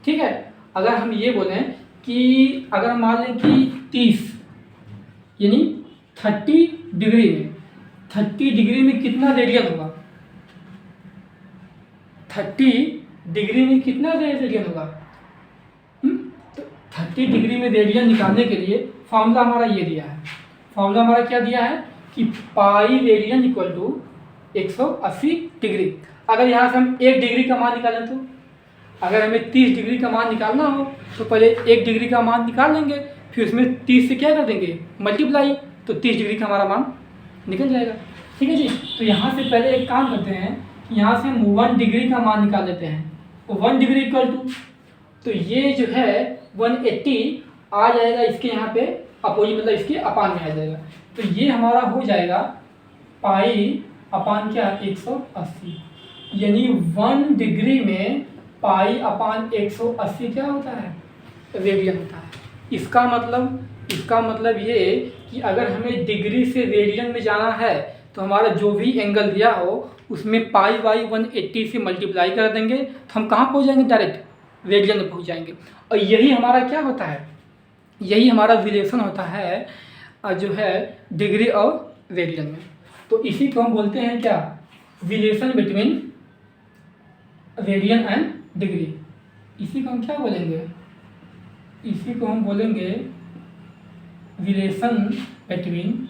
ठीक है, अगर हम ये बोलें कि अगर हम मान लें कि 30 यानी 30 डिग्री में 30 डिग्री में कितना रेडियन होगा, 30 डिग्री में कितना रेडियन होगा। तो 30 डिग्री में रेडियन निकालने के लिए फॉर्मूला हमारा ये दिया है, फॉर्मूला हमारा क्या दिया है कि pi radian equal to 180 degree. अगर यहाँ से हम 1 डिग्री का मान निकालें तो अगर हमें 30 डिग्री का मान निकालना हो तो पहले 1 डिग्री का मान निकाल लेंगे, फिर उसमें 30 से क्या कर देंगे मल्टीप्लाई, तो 30 डिग्री का हमारा मान निकल जाएगा। ठीक है जी। तो यहाँ से पहले एक काम करते हैं कि यहाँ से हम 1 डिग्री का मान निकाल लेते हैं। तो 1 डिग्री इक्वल टू, तो ये जो है 180 आ जाएगा इसके यहाँ पे अपोजिट, मतलब इसके अपान में आ जाएगा। तो ये हमारा हो जाएगा पाई अपान क्या 180, यानी 1 डिग्री में पाई अपान 180 क्या होता है रेडियन होता है। इसका मतलब ये कि अगर हमें डिग्री से रेडियन में जाना है तो हमारा जो भी एंगल दिया हो उसमें पाई बाई 180 से मल्टीप्लाई कर देंगे, तो हम कहाँ पहुँच जाएंगे, डायरेक्ट रेडियन में पहुँच जाएंगे। और यही हमारा क्या होता है, यही हमारा रिलेशन होता है जो है डिग्री और रेडियन में। तो इसी को हम बोलते हैं क्या, relation between radian and degree. इसी को हम क्या बोलेंगे, इसी को हम बोलेंगे रिलेशन बिटवीन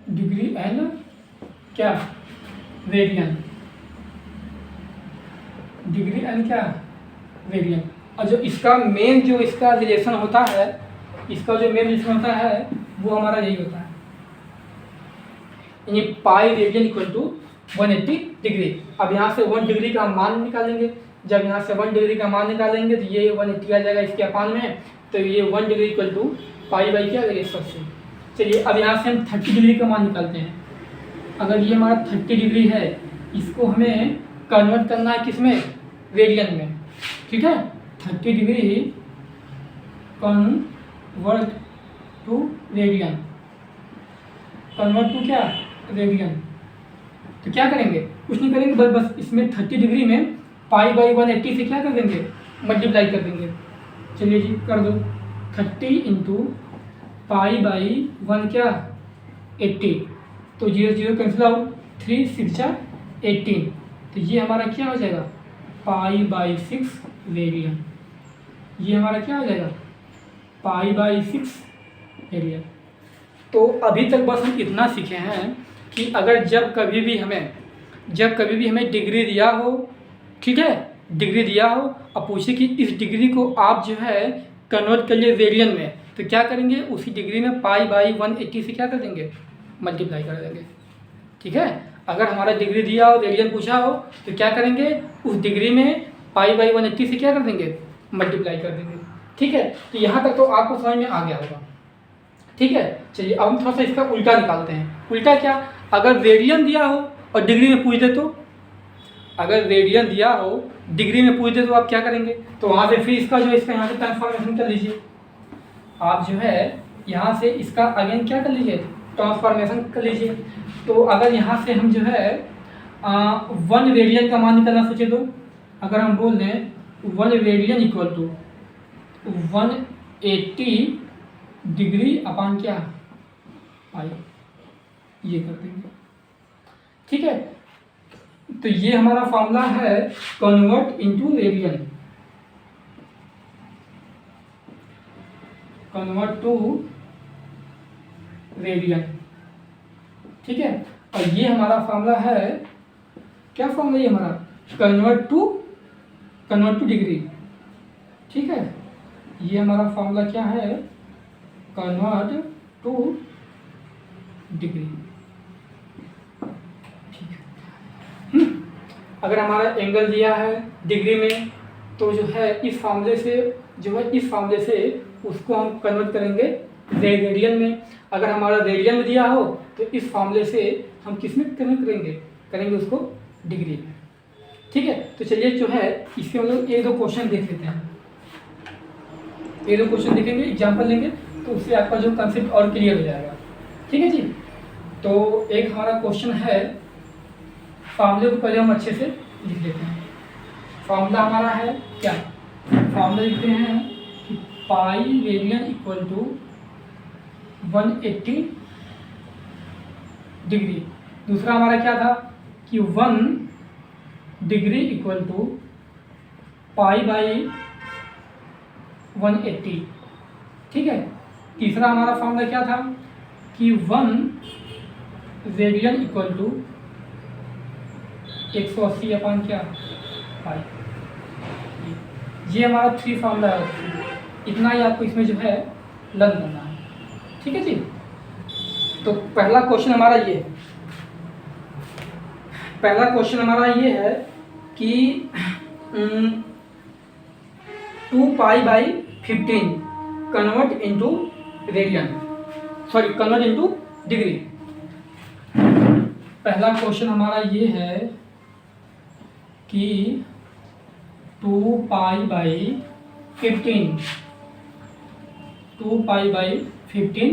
डिग्री एंड क्या रेडियन, डिग्री एंड क्या रेडियन। और जो इसका मेन जो इसका रिलेशन होता है, इसका जो मेन रिलेशन होता है वो हमारा यही होता है, यानी pi radian equal to 180 degree. अब यहाँ से 1 डिग्री का मान निकालेंगे, जब यहाँ से 1 डिग्री का मान निकालेंगे तो ये 180 आ जाएगा इसके अपान में, तो ये 1 degree equal to pi by क्या आ जाएगा 180। चलिए अब यहाँ से हम 30 डिग्री का मान निकालते हैं। अगर ये हमारा 30 डिग्री है, इसको हमें कन्वर्ट करना है किस में, रेडियन में। ठीक है, 30 degree convert to radian, convert to क्या रेडियन। तो क्या करेंगे, कुछ नहीं करेंगे, बस इसमें 30 डिग्री में पाई बाई 180 से क्या कर देंगे मल्टीप्लाई कर देंगे। चलिए जी कर दो, 30 इंटू पाई बाई 1 क्या 80, तो 0 0 कैंसिल आउट, 3 6 18, तो ये हमारा क्या हो जाएगा पाई बाई 6 रेडियन। ये हमारा क्या हो जाएगा पाई बाई 6 रेडियन। तो अभी तक बस हम इतना सीखे हैं कि अगर जब कभी भी हमें डिग्री दिया हो, ठीक है, डिग्री दिया हो और पूछे कि इस डिग्री को आप जो है कन्वर्ट कर लिए रेडियन में, तो क्या करेंगे, उसी डिग्री में पाई बाई 180 से क्या कर देंगे मल्टीप्लाई कर देंगे। ठीक है, अगर हमारा डिग्री दिया हो रेडियन पूछा हो तो क्या करेंगे, उस डिग्री में पाई बाई 180 से क्या कर देंगे मल्टीप्लाई कर देंगे। ठीक है, तो यहाँ तक तो आपको समझ में आ गया होगा। ठीक है, चलिए अब हम थोड़ा सा इसका उल्टा निकालते हैं। उल्टा क्या, अगर रेडियन दिया हो और डिग्री में पूछ दे तो, अगर रेडियन दिया हो डिग्री में पूछ दे तो आप क्या करेंगे, तो वहाँ से फिर इसका यहाँ से ट्रांसफॉर्मेशन कर लीजिए। आप जो है यहाँ से इसका अगेन क्या कर लीजिए ट्रांसफॉर्मेशन कर लीजिए। तो अगर यहाँ से हम जो है 1 रेडियन का मान निकालना सोचे तो अगर हम बोल दें 1 रेडियन इक्वल टू 180 डिग्री अपान क्या पाई, ये कर देंगे। ठीक है, तो ये हमारा फॉर्मूला है convert into radian, convert to radian. ठीक है, और ये हमारा फॉर्मूला है, क्या फॉर्मूला ये हमारा कन्वर्ट टू डिग्री। ठीक है, ये हमारा फॉर्मूला क्या है कन्वर्ट टू डिग्री। ठीक है, अगर हमारा एंगल दिया है डिग्री में तो जो है इस फॉर्मूले से उसको हम कन्वर्ट करेंगे रेडियन में। अगर हमारा रेडियन में दिया हो तो इस फॉर्मूले से हम किस में कन्वर्ट करेंगे उसको डिग्री में। ठीक है, तो चलिए जो है इसके हम लोग 1-2 क्वेश्चन देख लेते हैं। 1-2 क्वेश्चन देखेंगे, एग्जाम्पल लेंगे, तो उससे आपका जो कंसेप्ट और क्लियर हो जाएगा। ठीक है जी, तो एक हमारा क्वेश्चन है, फॉर्मूले को पहले हम अच्छे से लिख लेते हैं। फॉर्मूला हमारा है क्या, फॉर्मूला लिखते हैं pi radian equal to 180 degree. दूसरा हमारा क्या था कि 1 degree equal to pi by 180। ठीक है। तीसरा हमारा फॉर्मूला क्या था कि 1 रेडियन इक्वल टू 180 अपान क्या पाई। ये हमारा 3 फॉर्मूला है। इतना ही आपको इसमें जो है लर्न करना है। ठीक है जी। तो पहला क्वेश्चन हमारा ये है, पहला क्वेश्चन हमारा ये है कि 2 pi by 15 convert into radian, sorry convert into degree. पहला क्वेश्चन हमारा ये है कि 2 पाई बाई 15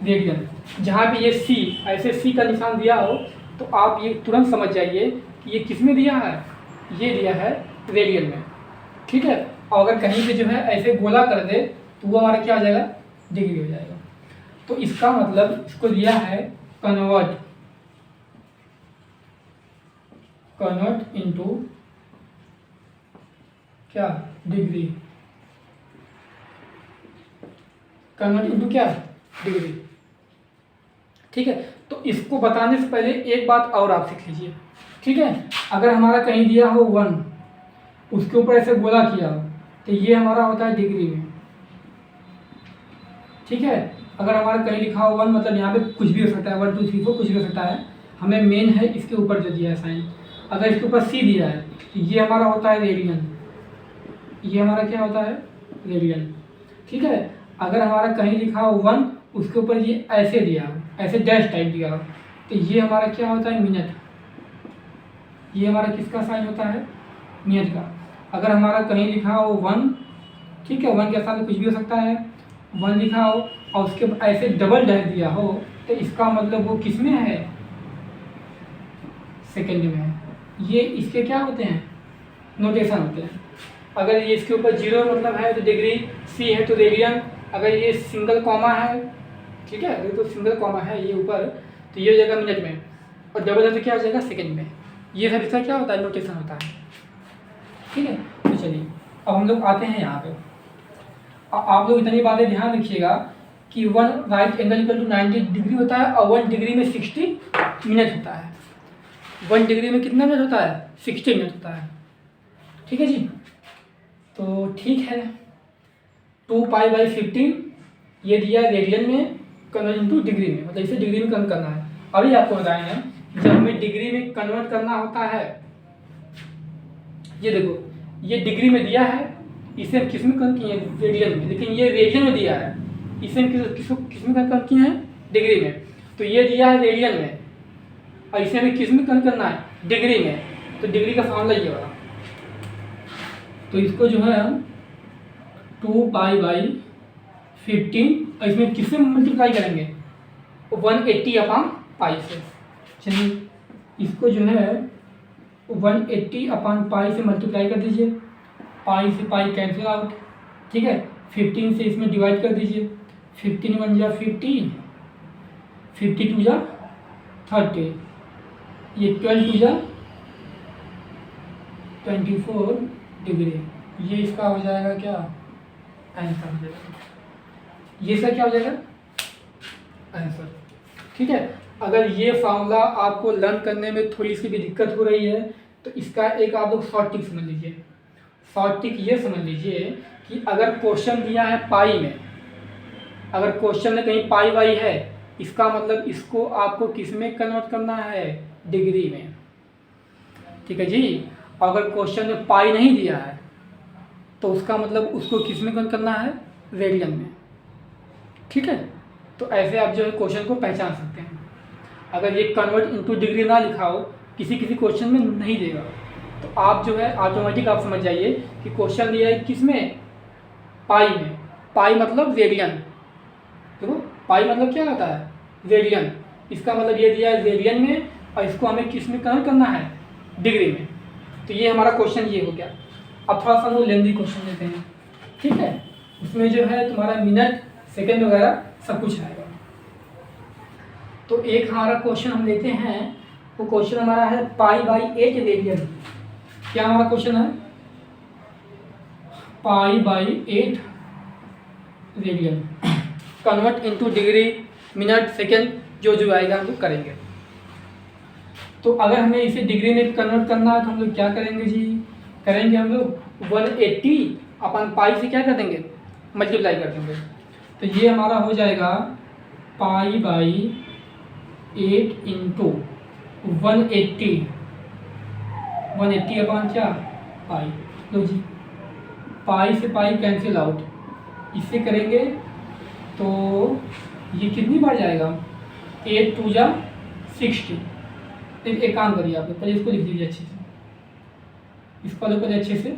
रेडियन। जहाँ पे ये सी ऐसे सी का निशान दिया हो तो आप ये तुरंत समझ जाइए कि ये किस में दिया है, ये दिया है रेडियन में। ठीक है। और अगर कहीं पे जो है ऐसे गोला कर दे तो वो हमारा क्या हो जाएगा, डिग्री हो जाएगा। तो इसका मतलब इसको दिया है कन्वर्ट इनटू क्या, डिग्री। कन्वर्ट इनटू क्या, डिग्री। ठीक है। तो इसको बताने से पहले एक बात और आप सीख लीजिए। ठीक है। अगर हमारा कहीं दिया हो 1, उसके ऊपर ऐसे गोला किया हो तो ये हमारा होता है डिग्री में। ठीक है। अगर हमारा कहीं लिखा हो 1 मतलब यहाँ पे कुछ भी हो सकता है, 1 2 3 4 कुछ भी हो सकता है। हमें मेन है इसके ऊपर जो दिया है साइन। अगर इसके ऊपर सी दिया है तो ये हमारा होता है रेडियन, ये हमारा क्या होता है, रेडियन। ठीक है। अगर हमारा कहीं लिखा हो 1, उसके ऊपर ये ऐसे दिया हो, ऐसे डैश टाइप दिया हो, तो ये हमारा क्या होता है, मिनट। ये हमारा किसका साइन होता है, मिनट का। अगर हमारा कहीं लिखा हो 1, ठीक है, 1 के साथ कुछ भी हो सकता है, 1 लिखा हो और उसके ऐसे डबल डैश दिया हो तो इसका मतलब वो किस में है, सेकेंड में है। ये इसके क्या होते हैं, नोटेशन होते हैं। अगर ये इसके ऊपर 0 मतलब है तो डिग्री, सी है तो रेडियन। अगर ये सिंगल कॉमा है, ठीक है, अगर तो सिंगल कॉमा है ये ऊपर तो ये हो जाएगा मिनट में, और डबल है तो क्या हो जाएगा, सेकेंड में। ये सब इसका क्या होता है, नोटेशन होता है। ठीक है। तो चलिए अब हम लोग आते हैं यहाँ पे। आप लोग इतनी बातें ध्यान रखिएगा कि 1 right angle equal to 90 degree होता है और 1 डिग्री में 60 मिनट होता है। 1 डिग्री में कितना मिनट होता है, 60 मिनट होता है। ठीक है जी। तो ठीक है, 2 पाई बाई 15 ये दिया है रेडियन में, कन्वर्ट इनटू डिग्री में, मतलब इसे डिग्री में कन्वर्ट करना है। अभी आपको बताए हैं जब हमें डिग्री में कन्वर्ट करना होता है, ये देखो ये डिग्री में दिया है, इसे हम किस में कन्वर्ट किए हैं, रेडियन में। लेकिन ये रेडियन में दिया है, इसे हम किस में कन्वर्ट किए हैं, डिग्री में। तो ये दिया है रेडियन में और इसे हमें किस में कन्वर्ट करना है, डिग्री में। तो डिग्री का फॉर्मूला ये वाला। तो इसको जो है हम 2 पाई बाई 15 और इसमें किससे मल्टीप्लाई करेंगे, 180 अपान पाई से। चलिए इसको जो है 180 अपान पाई से मल्टीप्लाई कर दीजिए, पाई से पाई कैंसिल आउट। ठीक है। 15 से इसमें डिवाइड कर दीजिए, 15 1 जा 50, 52 जा 30, ये 12 2 जा 24 डिग्री। ये इसका हो जाएगा क्या, आंसर हो जाएगा। ये इसका क्या हो जाएगा, आंसर। ठीक है। अगर ये फार्मूला आपको लर्न करने में थोड़ी सी भी दिक्कत हो रही है तो इसका एक आप लोग शॉर्ट टिक समझ लीजिए। शॉर्ट टिक ये समझ लीजिए कि अगर क्वेश्चन दिया है पाई में, अगर क्वेश्चन में कहीं पाई वाई है, इसका मतलब इसको आपको किस में कन्वर्ट करना है, डिग्री में। ठीक है जी। अगर क्वेश्चन में पाई नहीं दिया है तो उसका मतलब उसको किस में कन्वर्ट करना है, रेडियन में। ठीक है। तो ऐसे आप जो है क्वेश्चन को पहचान सकते हैं। अगर ये कन्वर्ट इनटू डिग्री ना लिखा हो, किसी किसी क्वेश्चन में नहीं देगा, तो आप जो है ऑटोमेटिक आप समझ जाइए कि क्वेश्चन दिया है किस में, पाई में। पाई मतलब रेडियन। देखो पाई मतलब क्या होता है, रेडियन। इसका मतलब ये दिया है रेडियन में और इसको हमें किस में कन्वर्ट करना है, डिग्री में। तो ये हमारा क्वेश्चन ये हो गया। अब थोड़ा सा हम लेंदी क्वेश्चन लेते हैं। ठीक है। उसमें जो है तुम्हारा मिनट सेकंड वगैरह सब कुछ आएगा। तो एक हमारा क्वेश्चन हम लेते हैं, वो क्वेश्चन हमारा है π/8 रेडियन। क्या हमारा क्वेश्चन है? π/8 radian convert into degree minute second जो आएगा हम लोग करेंगे। तो अगर हमें इसे डिग्री में कन्वर्ट करना है तो हम लोग क्या करेंगे जी? करेंगे हम लोग 180 अपन पाई से क्या कर देंगे? मल्टीप्लाई कर देंगे। तो ये हमारा हो जाएगा π/8 इंटू 180 अपन क्या? पाई। लो जी, पाई से पाई कैंसिल आउट, इससे करेंगे तो ये कितनी बार जाएगा? 8 2 जा 60। एक काम करिए आप लोग, पहले इसको लिख लीजिए अच्छे से, इसको पहले अच्छे से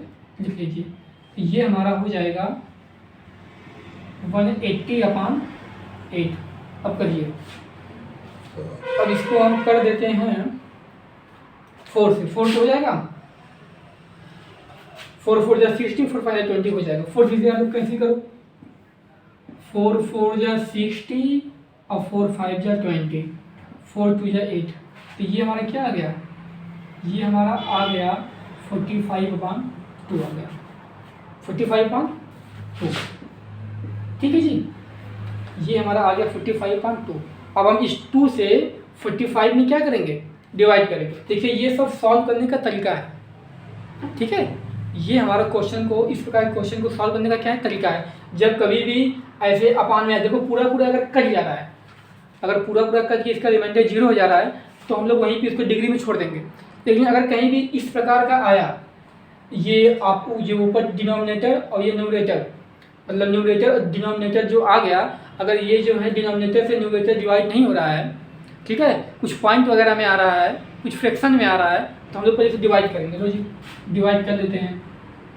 लिख लीजिए। तो ये हमारा हो जाएगा 180/8। अब करिए, अब इसको हम कर देते हैं 4 से। 4 से हो जाएगा, 4 4 जा 60, 4 5 जा 20 हो जाएगा। 4 से आप लोग कैंसिल करो, 4 4 जा 60 और 4 5 जा 20, 4 2 जा 8। तो ये हमारा क्या आ गया? ये हमारा आ गया 45/2 आ गया, 45/2। ठीक है जी, ये हमारा आ गया 45/2। अब हम इस 2 से 45 में क्या करेंगे? डिवाइड करेंगे। देखिए ये सब सॉल्व करने का तरीका है, ठीक है। ये हमारा क्वेश्चन को, इस प्रकार के क्वेश्चन को सॉल्व करने का क्या है? तरीका है। जब कभी भी ऐसे अपान में देखो पूरा अगर कट जा रहा है, अगर पूरा कट के इसका रिमाइंडर 0 हो जा रहा है तो हम लोग वहीं पे इसको डिग्री में छोड़ देंगे। लेकिन अगर कहीं भी इस प्रकार का आया, ये आपको ये ऊपर डिनोमिनेटर और ये न्यूमरेटर, मतलब न्यूमरेटर और डिनोमिनेटर जो आ गया, अगर ये जो है डिनोमिनेटर से न्यूमरेटर डिवाइड नहीं हो रहा है, ठीक है, कुछ पॉइंट वगैरह में आ रहा है, कुछ फ्रैक्शन में आ रहा है, तो हम लोग पहले से डिवाइड करेंगे। तो जी डिवाइड कर लेते हैं।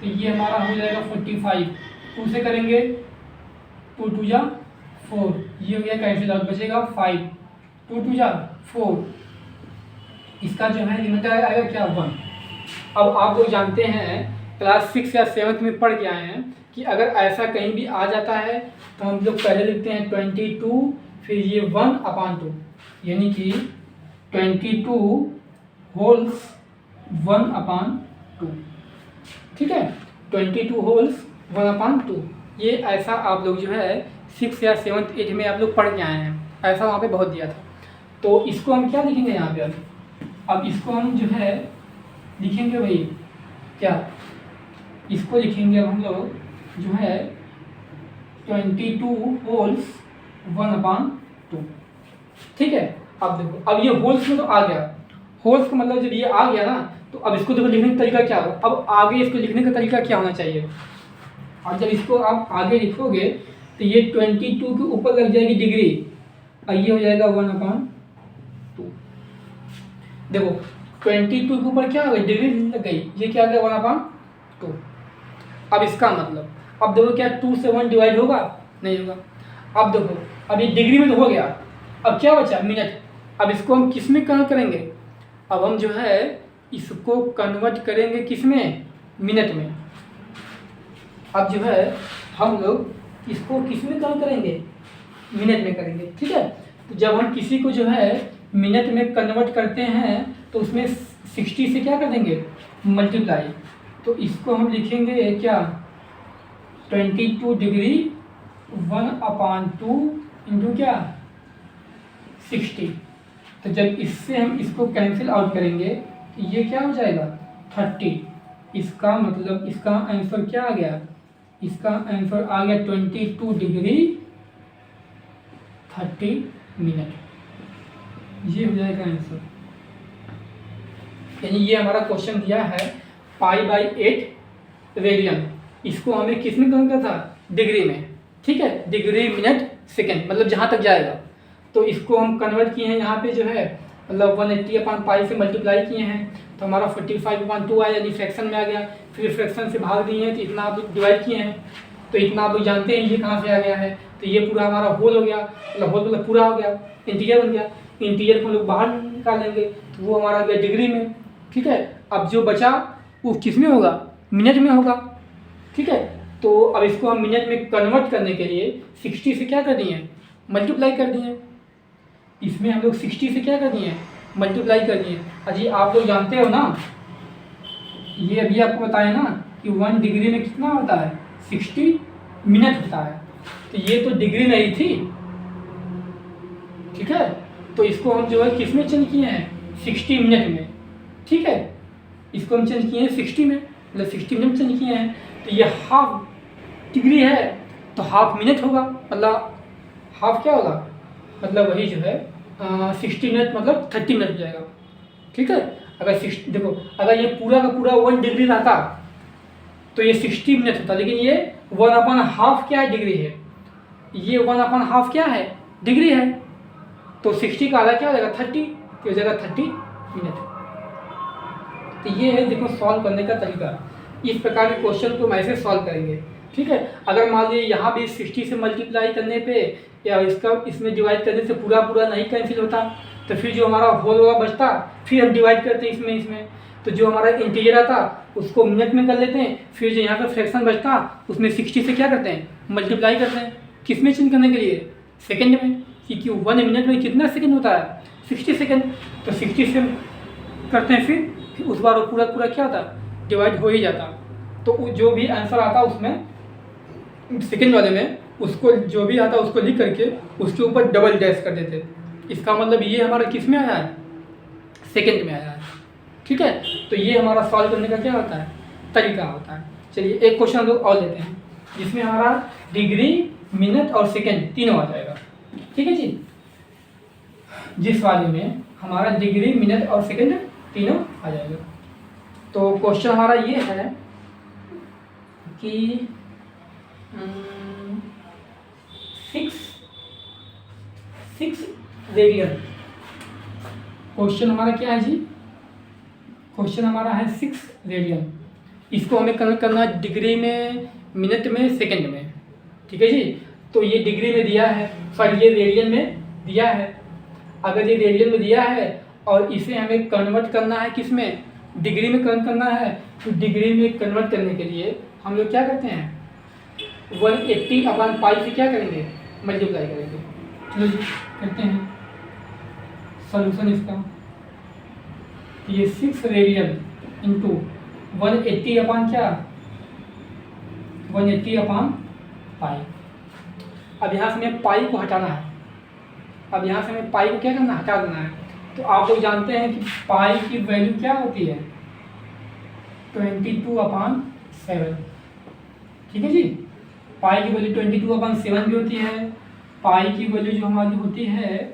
तो ये हमारा हो जाएगा 45, 2 से करेंगे 2 2 जा 4, ये हो गया कैंसिल आउट, बचेगा 5, 2 2 जा 4, इसका जो है रिमाइंडर आएगा क्या? 1। अब आप लोग जानते हैं, क्लास 6 या 7 में पढ़ के आए हैं कि अगर ऐसा कहीं भी आ जाता है तो हम लोग पहले लिखते हैं 22, फिर ये 1/2, यानी कि 22 होल्स 1/2, ठीक है, 22 होल्स 1/2। ये ऐसा आप लोग जो है 6 या 7 8 में आप लोग पढ़ के आए हैं, ऐसा वहाँ पे बहुत दिया था। तो इसको हम क्या लिखेंगे यहाँ पे? अब इसको हम जो है लिखेंगे भाई क्या? इसको लिखेंगे अब हम लोग जो है 22 होल्स 1/2, ठीक है। अब देखो, अब ये होल्स में तो आ गया, होल्स का मतलब जब ये आ गया ना, तो अब इसको देखो लिखने का तरीका क्या होगा? अब आगे इसको लिखने का तरीका क्या होना चाहिए? और जब इसको आप आगे लिखोगे तो ये 22 के ऊपर लग जाएगी डिग्री, और ये हो जाएगा 1/2। देखो 22 के ऊपर क्या हो गई? डिग्री लग गई, ये क्या आ गया? 1/2। अब इसका मतलब, अब देखो क्या 2 से 1 डिवाइड होगा? नहीं होगा। अब देखो, अब ये डिग्री में तो हो गया, अब क्या बचा? मिनट। अब इसको हम किस में कन्वर्ट करेंगे? अब हम जो है इसको कन्वर्ट करेंगे किस में? मिनट में। अब जो है हम लोग इसको किस में कन्वर्ट करेंगे? मिनट में करेंगे, ठीक है। तो जब हम किसी को जो है मिनट में कन्वर्ट करते हैं तो उसमें 60 से क्या कर देंगे? मल्टीप्लाई। तो इसको हम लिखेंगे क्या? 22 डिग्री 1/2 इंटू क्या? 60। तो जब इससे हम इसको कैंसिल आउट करेंगे तो ये क्या हो जाएगा? 30। इसका मतलब इसका आंसर क्या आ गया? इसका आंसर आ गया 22 डिग्री 30 मिनट। ये हो जाएगा आंसर। यानी ये हमारा क्वेश्चन दिया है π/8 रेडियन, इसको हमें किस में कन्वर्ट करना था? डिग्री में, ठीक है, डिग्री मिनट सेकेंड, मतलब जहाँ तक जाएगा। तो इसको हम कन्वर्ट किए हैं यहाँ पे जो है, मतलब 180/π से मल्टीप्लाई किए हैं, तो हमारा 45/2 आया, यानी फ्रैक्शन में आ गया। फिर फ्रैक्शन से भाग दिए हैं तो इतना आप डिवाइड किए हैं, तो इतना आप लोग जानते हैं ये कहाँ से आ गया है। तो ये पूरा हमारा होल हो गया, मतलब होल मतलब पूरा हो गया, इंटीजर बन गया। इंटीजर को हम लोग बाहर निकालेंगे तो वो हमारा गया डिग्री में, ठीक है। अब जो बचा वो किस में होगा? मिनट में होगा, ठीक है। तो अब इसको हम मिनट में कन्वर्ट करने के लिए 60 से क्या कर दिए, मल्टीप्लाई कर दिए। इसमें हम लोग 60 से क्या कर दिए, मल्टीप्लाई कर दिए। अजी आप लोग जानते हो ना, ये अभी आपको बताया ना कि 1 डिग्री में कितना होता है, 60 मिनट होता है। तो ये तो डिग्री नहीं थी, ठीक है। तो इसको हम जो है किस में चेंज किए हैं, 60 मिनट में, ठीक है। इसको हम चेंज किए हैं 60 में, मतलब 60 मिनट चेंज किए हैं। तो ये हाफ डिग्री है तो हाफ मिनट होगा, मतलब हाफ क्या होगा, मतलब वही जो है 60 मिनट मतलब 30 मिनट हो जाएगा, ठीक है। अगर 60 देखो, अगर ये पूरा का पूरा 1 डिग्री रहता तो ये 60 मिनट होता, लेकिन ये 1/2 क्या है, डिग्री है। ये 1/2 क्या है, डिग्री है। तो 60 का आधा क्या हो जाएगा, 30, तो हो जाएगा 30 मिनट। तो ये है देखो सॉल्व करने का तरीका। इस प्रकार के क्वेश्चन को हम ऐसे सॉल्व करेंगे, ठीक है। अगर मान लीजिए यहाँ भी 60 से मल्टीप्लाई करने पे या इसमें डिवाइड करने से पूरा नहीं कैंसिल होता, तो फिर जो हमारा होल होगा बचता, फिर हम डिवाइड करते हैं इसमें तो जो हमारा इंटीजर आता उसको मिनट में कर लेते हैं, फिर जो यहाँ पर फ्रैक्शन बचता उसमें 60 से क्या करते हैं, मल्टीप्लाई करते हैं। किस में चेंज करने के लिए, सेकेंड में, क्योंकि 1 मिनट में कितना सेकेंड होता है, 60 सेकेंड। तो 60 से करते हैं, फिर उस बार वो पूरा क्या होता, डिवाइड हो ही जाता। तो जो भी आंसर आता उसमें सेकेंड वाले में, उसको जो भी आता उसको लिख करके उसके ऊपर डबल डैश कर देते। इसका मतलब ये हमारा किस में आया है, सेकेंड में आया है, ठीक है। तो ये हमारा सॉल्व करने का क्या होता है, तरीका होता है। चलिए एक क्वेश्चन हम लोग और लेते हैं जिसमें हमारा डिग्री, मिनट और सेकेंड तीनों आ जाएगा, ठीक है जी। जिस वाले में हमारा डिग्री, मिनट और सेकेंड तीनों आ जाएगा। तो क्वेश्चन हमारा ये है कि 6 रेडियन। क्वेश्चन हमारा क्या है जी, क्वेश्चन हमारा है 6 रेडियन। इसको हमें कन्वर्ट करना है डिग्री में, मिनट में, सेकंड में, ठीक है जी। तो ये डिग्री में दिया है, सॉरी ये रेडियन में दिया है। अगर ये रेडियन में दिया है और इसे हमें कन्वर्ट करना है किस में, डिग्री में कन्वर्ट करना है, तो डिग्री में कन्वर्ट करने के लिए हम लोग क्या करते हैं, 180/π से क्या करेंगे, मल्टीप्लाई करेंगे। चलो जी करते हैं सॉल्यूशन इसका। ये 6 रेडियन इंटू 180/π। अब यहाँ से हमें पाई को हटाना है, अब यहाँ से हमें पाई को क्या करना है, हटा देना है। तो आप लोग जानते हैं कि पाई की वैल्यू क्या होती है, 22/7, ठीक है जी। पाई की वैल्यू 22/7 भी होती है। पाई की वैल्यू जो हमारी होती है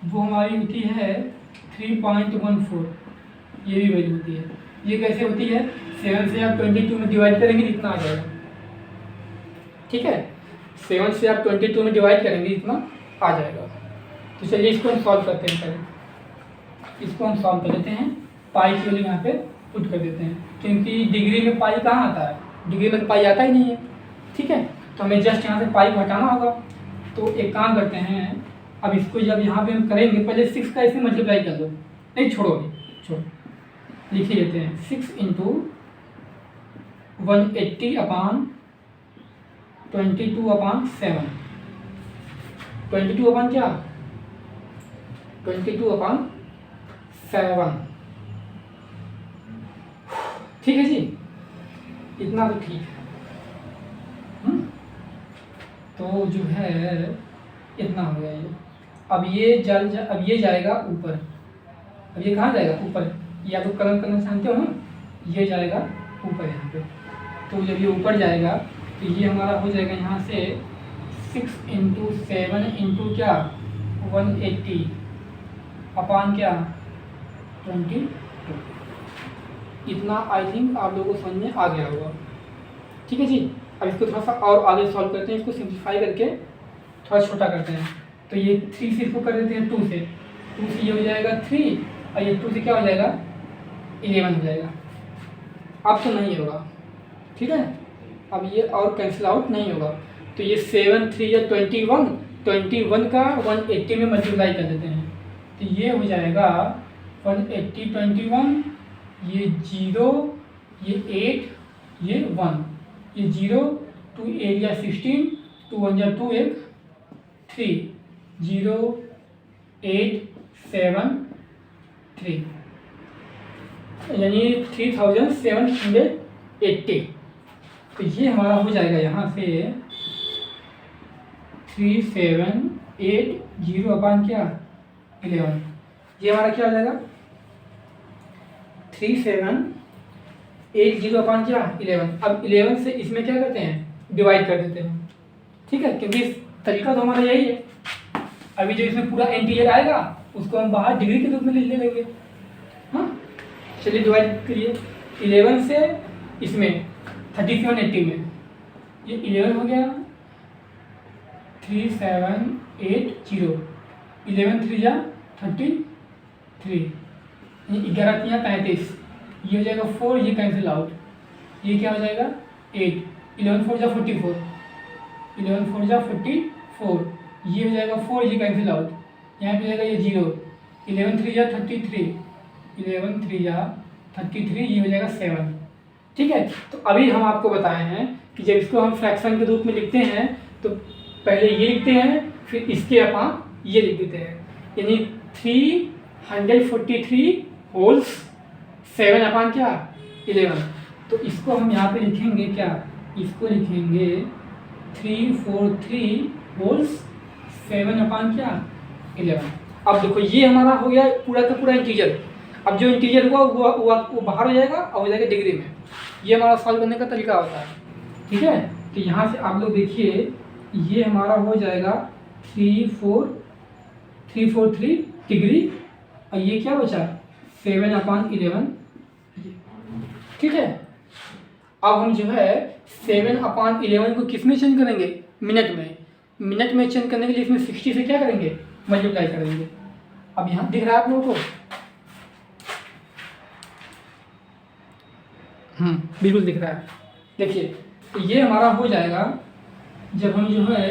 वो हमारी होती है 3.14, ये भी वैल्यू होती है। ये कैसे होती है, 7 से आप 22 में डिवाइड करेंगे इतना आ जाएगा, ठीक है। 7 से आप 22 में डिवाइड करेंगे इतना आ जाएगा। तो चलिए इसको हम सॉल्व करते हैं पहले। इसको हम सॉल्व कर लेते हैं, पाई की वैल्यू यहाँ पे पुट कर देते हैं, क्योंकि डिग्री में पाई कहाँ आता है, डिग्री में तो पाई आता ही नहीं है, ठीक है। तो हमें जस्ट यहाँ से पाई को हटाना होगा। तो एक काम करते हैं, अब इसको जब यहाँ पे हम करेंगे, पहले 6 का ऐसे मल्टीप्लाई कर दो, नहीं छोड़ो लिख ही लेते हैं। 6 × 180/22/7, 22 क्या, 22/7, ठीक है जी। इतना तो ठीक है। तो जो है इतना हो गया ये। अब ये जाएगा ऊपर, अब ये कहाँ जाएगा, ऊपर। या तो कलम करना जानते हो ना, ये जाएगा ऊपर यहाँ पे। तो जब ये ऊपर जाएगा तो ये हमारा हो जाएगा यहाँ से 6 × 7 × क्या, 180/22। इतना आई थिंक आप लोगों को समझ में आ गया होगा, ठीक है जी। अब इसको थोड़ा सा और आगे सॉल्व करते हैं, इसको सिंप्लीफाई करके थोड़ा छोटा करते हैं। तो ये 3 से इसको कर देते हैं 2 से ये हो जाएगा 3, और ये 2 से क्या हो जाएगा, 11 हो जाएगा। अब तो नहीं होगा, ठीक है। अब ये और कैंसिल आउट नहीं होगा। तो ये 7 3 या 21 का 180 में मल्टीप्लाई कर देते हैं, तो ये हो जाएगा 180 21, ये 0, ये 8, ये 1, ये 0, 2 8 या 16, 2 1 जा 2 1 3 0 8 7 3 यानी 3780। तो ये हमारा हो जाएगा यहाँ से 3780 अपान क्या 11। ये हमारा क्या हो जाएगा 3780 अपान क्या 11। अब 11 से इसमें क्या करते हैं डिवाइड कर देते हैं, ठीक है, क्योंकि तरीका तो हमारा यही है। अभी जो इसमें पूरा इंटीजर आएगा उसको हम बाहर डिग्री के रूप में लिख लेंगे। हाँ चलिए डिवाइड करिए 11 से इसमें 3780 में, ये 11 हो गया 3780, 11 3 जा 33, 11 3 35, ये हो जाएगा 4, ये कैंसिल आउट, ये क्या हो जाएगा 8, 11 4 जा 44, 11 4 जा 44, ये हो जाएगा 4, ये कैंसिल आउट, यहाँ पे जाएगा ये 0, 11 3 जा 33, 11 3 जा 33, ये हो जाएगा 7। ठीक है, तो अभी हम आपको बताए हैं कि जब इसको हम फ्रैक्शन के रूप में लिखते हैं तो पहले ये लिखते हैं, फिर इसके अपान ये लिख देते हैं, यानी 343 होल्स 7 अपान क्या 11। तो इसको हम यहाँ पे लिखेंगे क्या, इसको लिखेंगे 343 होल्स 7 अपान क्या 11। अब देखो ये हमारा हो गया पूरा का पूरा इंटीजर। अब जो इंटीजर हुआ वो बाहर हो जाएगा और हो जाएगा डिग्री में। ये हमारा सॉल्व करने का तरीका होता है। ठीक है, तो यहाँ से आप लोग देखिए ये हमारा हो जाएगा 343 डिग्री और ये क्या बचा 7 अपान 11। ठीक है, अब हम जो है 7 अपान 11 को किस में चेंज करेंगे मिनट में। मिनट में चेंज करने के लिए इसमें 60 से क्या करेंगे मल्टीप्लाई करेंगे। अब यहाँ दिख रहा है आप लोगों को, बिल्कुल दिख रहा है। देखिए तो ये हमारा हो जाएगा जब हम जो है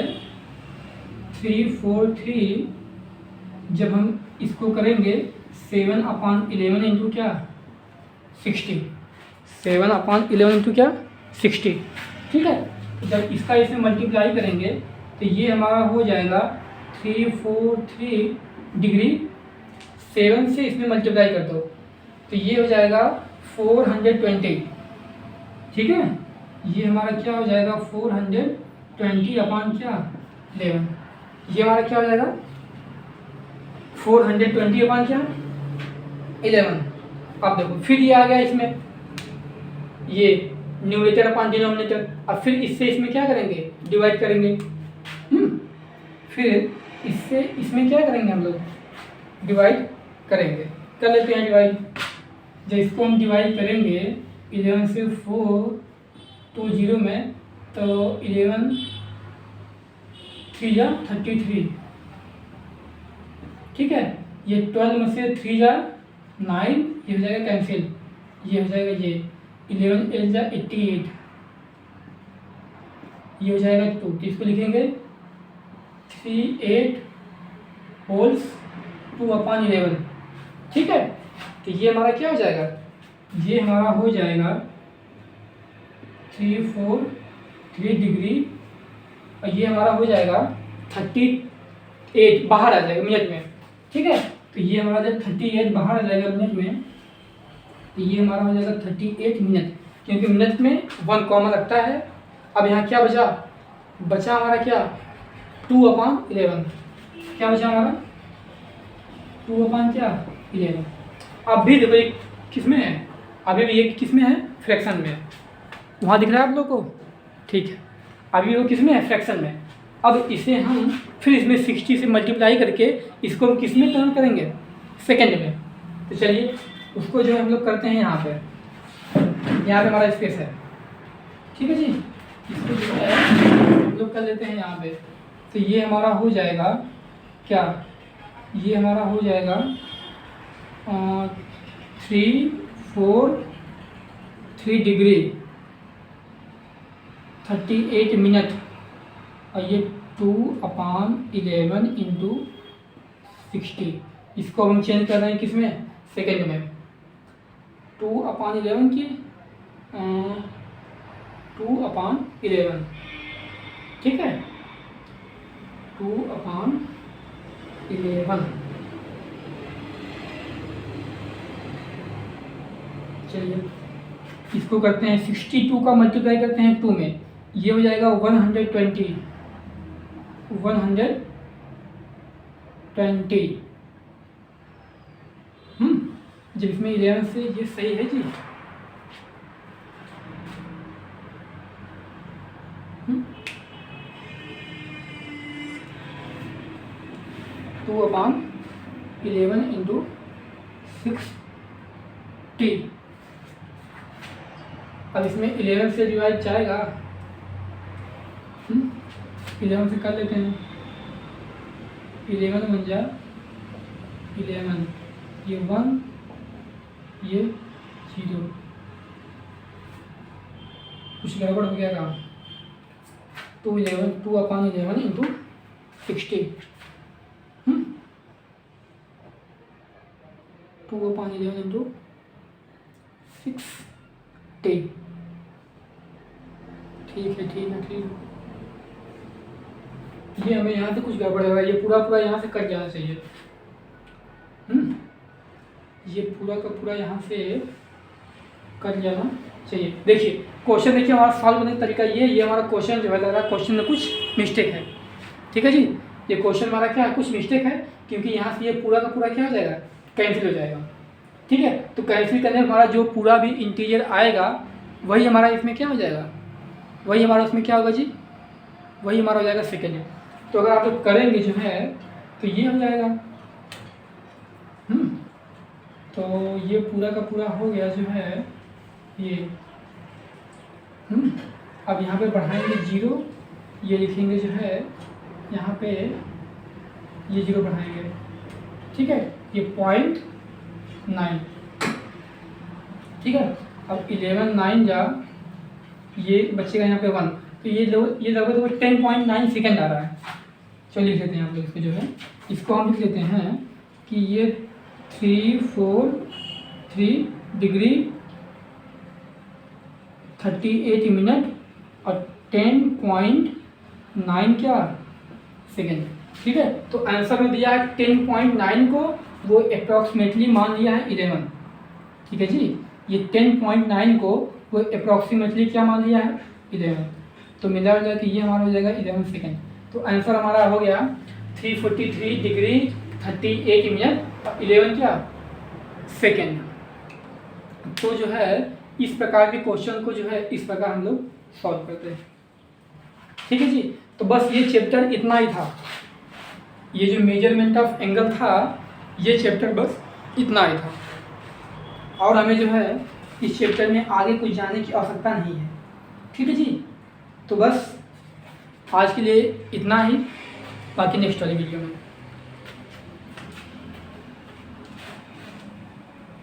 343 जब हम इसको करेंगे 7 अपान 11 इंटू क्या 60, 7 अपान 11 इंटू क्या 60। ठीक है, जब इसका इसमें मल्टीप्लाई करेंगे तो ये हमारा हो जाएगा 343 डिग्री 7 से इसमें मल्टीप्लाई कर दो तो ये हो जाएगा 420। ठीक है, ये हमारा क्या हो जाएगा 420 अपान क्या 11। ये हमारा क्या हो जाएगा 420 अपान क्या 11। अब देखो फिर ये आ गया इसमें ये न्यूमरेटर अपान डिनोमिनेटर। अब फिर इससे इसमें क्या करेंगे डिवाइड करेंगे। फिर इससे इसमें क्या करेंगे हम लोग डिवाइड करेंगे। कर लेते हैं डिवाइड। जब इसको हम डिवाइड करेंगे 11 से 4 तो 0 में तो 11 3 जा 33। ठीक है, ये 12 में से 3 जा 9, ये हो जाएगा कैंसिल, ये हो जाएगा ये 11 8 जा 88, ये हो जाएगा 2। तो इसको लिखेंगे 38 होल्स 2 अपान 11। ठीक है, तो ये हमारा क्या हो जाएगा, ये हमारा हो जाएगा 343 डिग्री और ये हमारा हो जाएगा 38 बाहर आ जाएगा मिनट में। ठीक है, तो ये हमारा जब 38 बाहर आ जाएगा मिनट में तो ये हमारा हो जाएगा 38 मिनट, क्योंकि मिनट में 1 कॉमन रखता है। अब यहाँ क्या बचा हमारा क्या 2 अपान 11। क्या बचा हमारा 2 अपान क्या 11। अब भी देखो ये किस में है, अभी भी ये किस में है फ्रैक्शन में। वहाँ दिख रहा है आप लोग को। ठीक है, अभी वो किस में है फ्रैक्शन में। अब इसे हम फिर इसमें 60 से मल्टीप्लाई करके इसको हम किस में टर्न करेंगे सेकंड में। तो चलिए उसको जो हम लोग करते हैं यहाँ पे हमारा स्पेस है। ठीक है जी, इसको जो है हम लोग कर लेते हैं यहाँ पे। तो ये हमारा हो जाएगा क्या, ये हमारा हो जाएगा 343 डिग्री 38 मिनट और ये 2 अपान 11 इंटू 60। इसको हम चेंज कर रहे हैं किस में सेकेंड में। 2 अपान 11 की 2 अपान 11 ठीक है, 2/11। चलिए इसको करते हैं 62 का मल्टीप्लाई करते हैं 2 में, ये हो जाएगा 120। जब इसमें 11 से ये सही है जी। 2/11 इंटू 60। अब इसमें 11 से डिवाइड जाएगा, 11 से कर लेते हैं। 11 बन जा 11, ये 1, ये 0, कुछ गड़बड़ हो गया काम। 2/11 इंटू 60, 2/11 इंटू 60। ठीक है। ये हमें यहाँ से कुछ गड़बड़ है, ये पूरा यहाँ से कट जाना चाहिए। ये पूरा का पूरा यहाँ से कट जाना चाहिए। देखिए क्वेश्चन, देखिए हमारा सॉल्व करने का तरीका ये हमारा क्वेश्चन जो है, लग रहा है क्वेश्चन में कुछ मिस्टेक है। ठीक है जी, ये क्वेश्चन हमारा क्या है, कुछ मिस्टेक है, क्योंकि यहाँ से ये पूरा का पूरा क्या हो जाएगा, कैंसिल हो जाएगा। ठीक है, तो कैंसिल करने हमारा जो पूरा भी इंटीजर आएगा वही हमारा इसमें क्या हो जाएगा, वही हमारा उसमें क्या होगा जी, वही हमारा हो जाएगा सेकेंड। तो अगर आप लोग करेंगे जो है तो ये हो जाएगा। तो ये पूरा का पूरा हो गया जो है ये। अब यहाँ पे बढ़ाएंगे 0, ये लिखेंगे जो है यहाँ पे ये 0 बढ़ाएंगे। ठीक है, ये 0.9। ठीक है, अब 11 9 जा, ये बचेगा यहाँ पे 1, तो ये लगभग 10.9 सेकेंड आ रहा है। चलो लिख लेते हैं आप लोग इसको जो है, इसको हम लिख लेते हैं कि ये 343 डिग्री 38 मिनट और 10.9 क्या सेकेंड। ठीक है, तो आंसर में दिया है 10.9 को, वो अप्रॉक्सीमेटली मान लिया है 11। ठीक है जी, ये 10.9 को वो अप्रॉक्सीमेटली क्या मान लिया है 11। तो मिला हो जाएगा कि ये हमारा हो जाएगा 11 सेकेंड। तो आंसर हमारा हो गया 343 डिग्री 38 मिनट और 11 क्या सेकेंड। तो जो है इस प्रकार के क्वेश्चन को जो है इस प्रकार हम लोग सॉल्व करते हैं। ठीक है जी, तो बस ये चैप्टर इतना ही था, ये जो मेजरमेंट ऑफ एंगल था ये चैप्टर बस इतना ही था, और हमें जो है इस चैप्टर में आगे कुछ जानने की आवश्यकता नहीं है। ठीक है जी, तो बस आज के लिए इतना ही, बाकी नेक्स्ट वाली वीडियो में।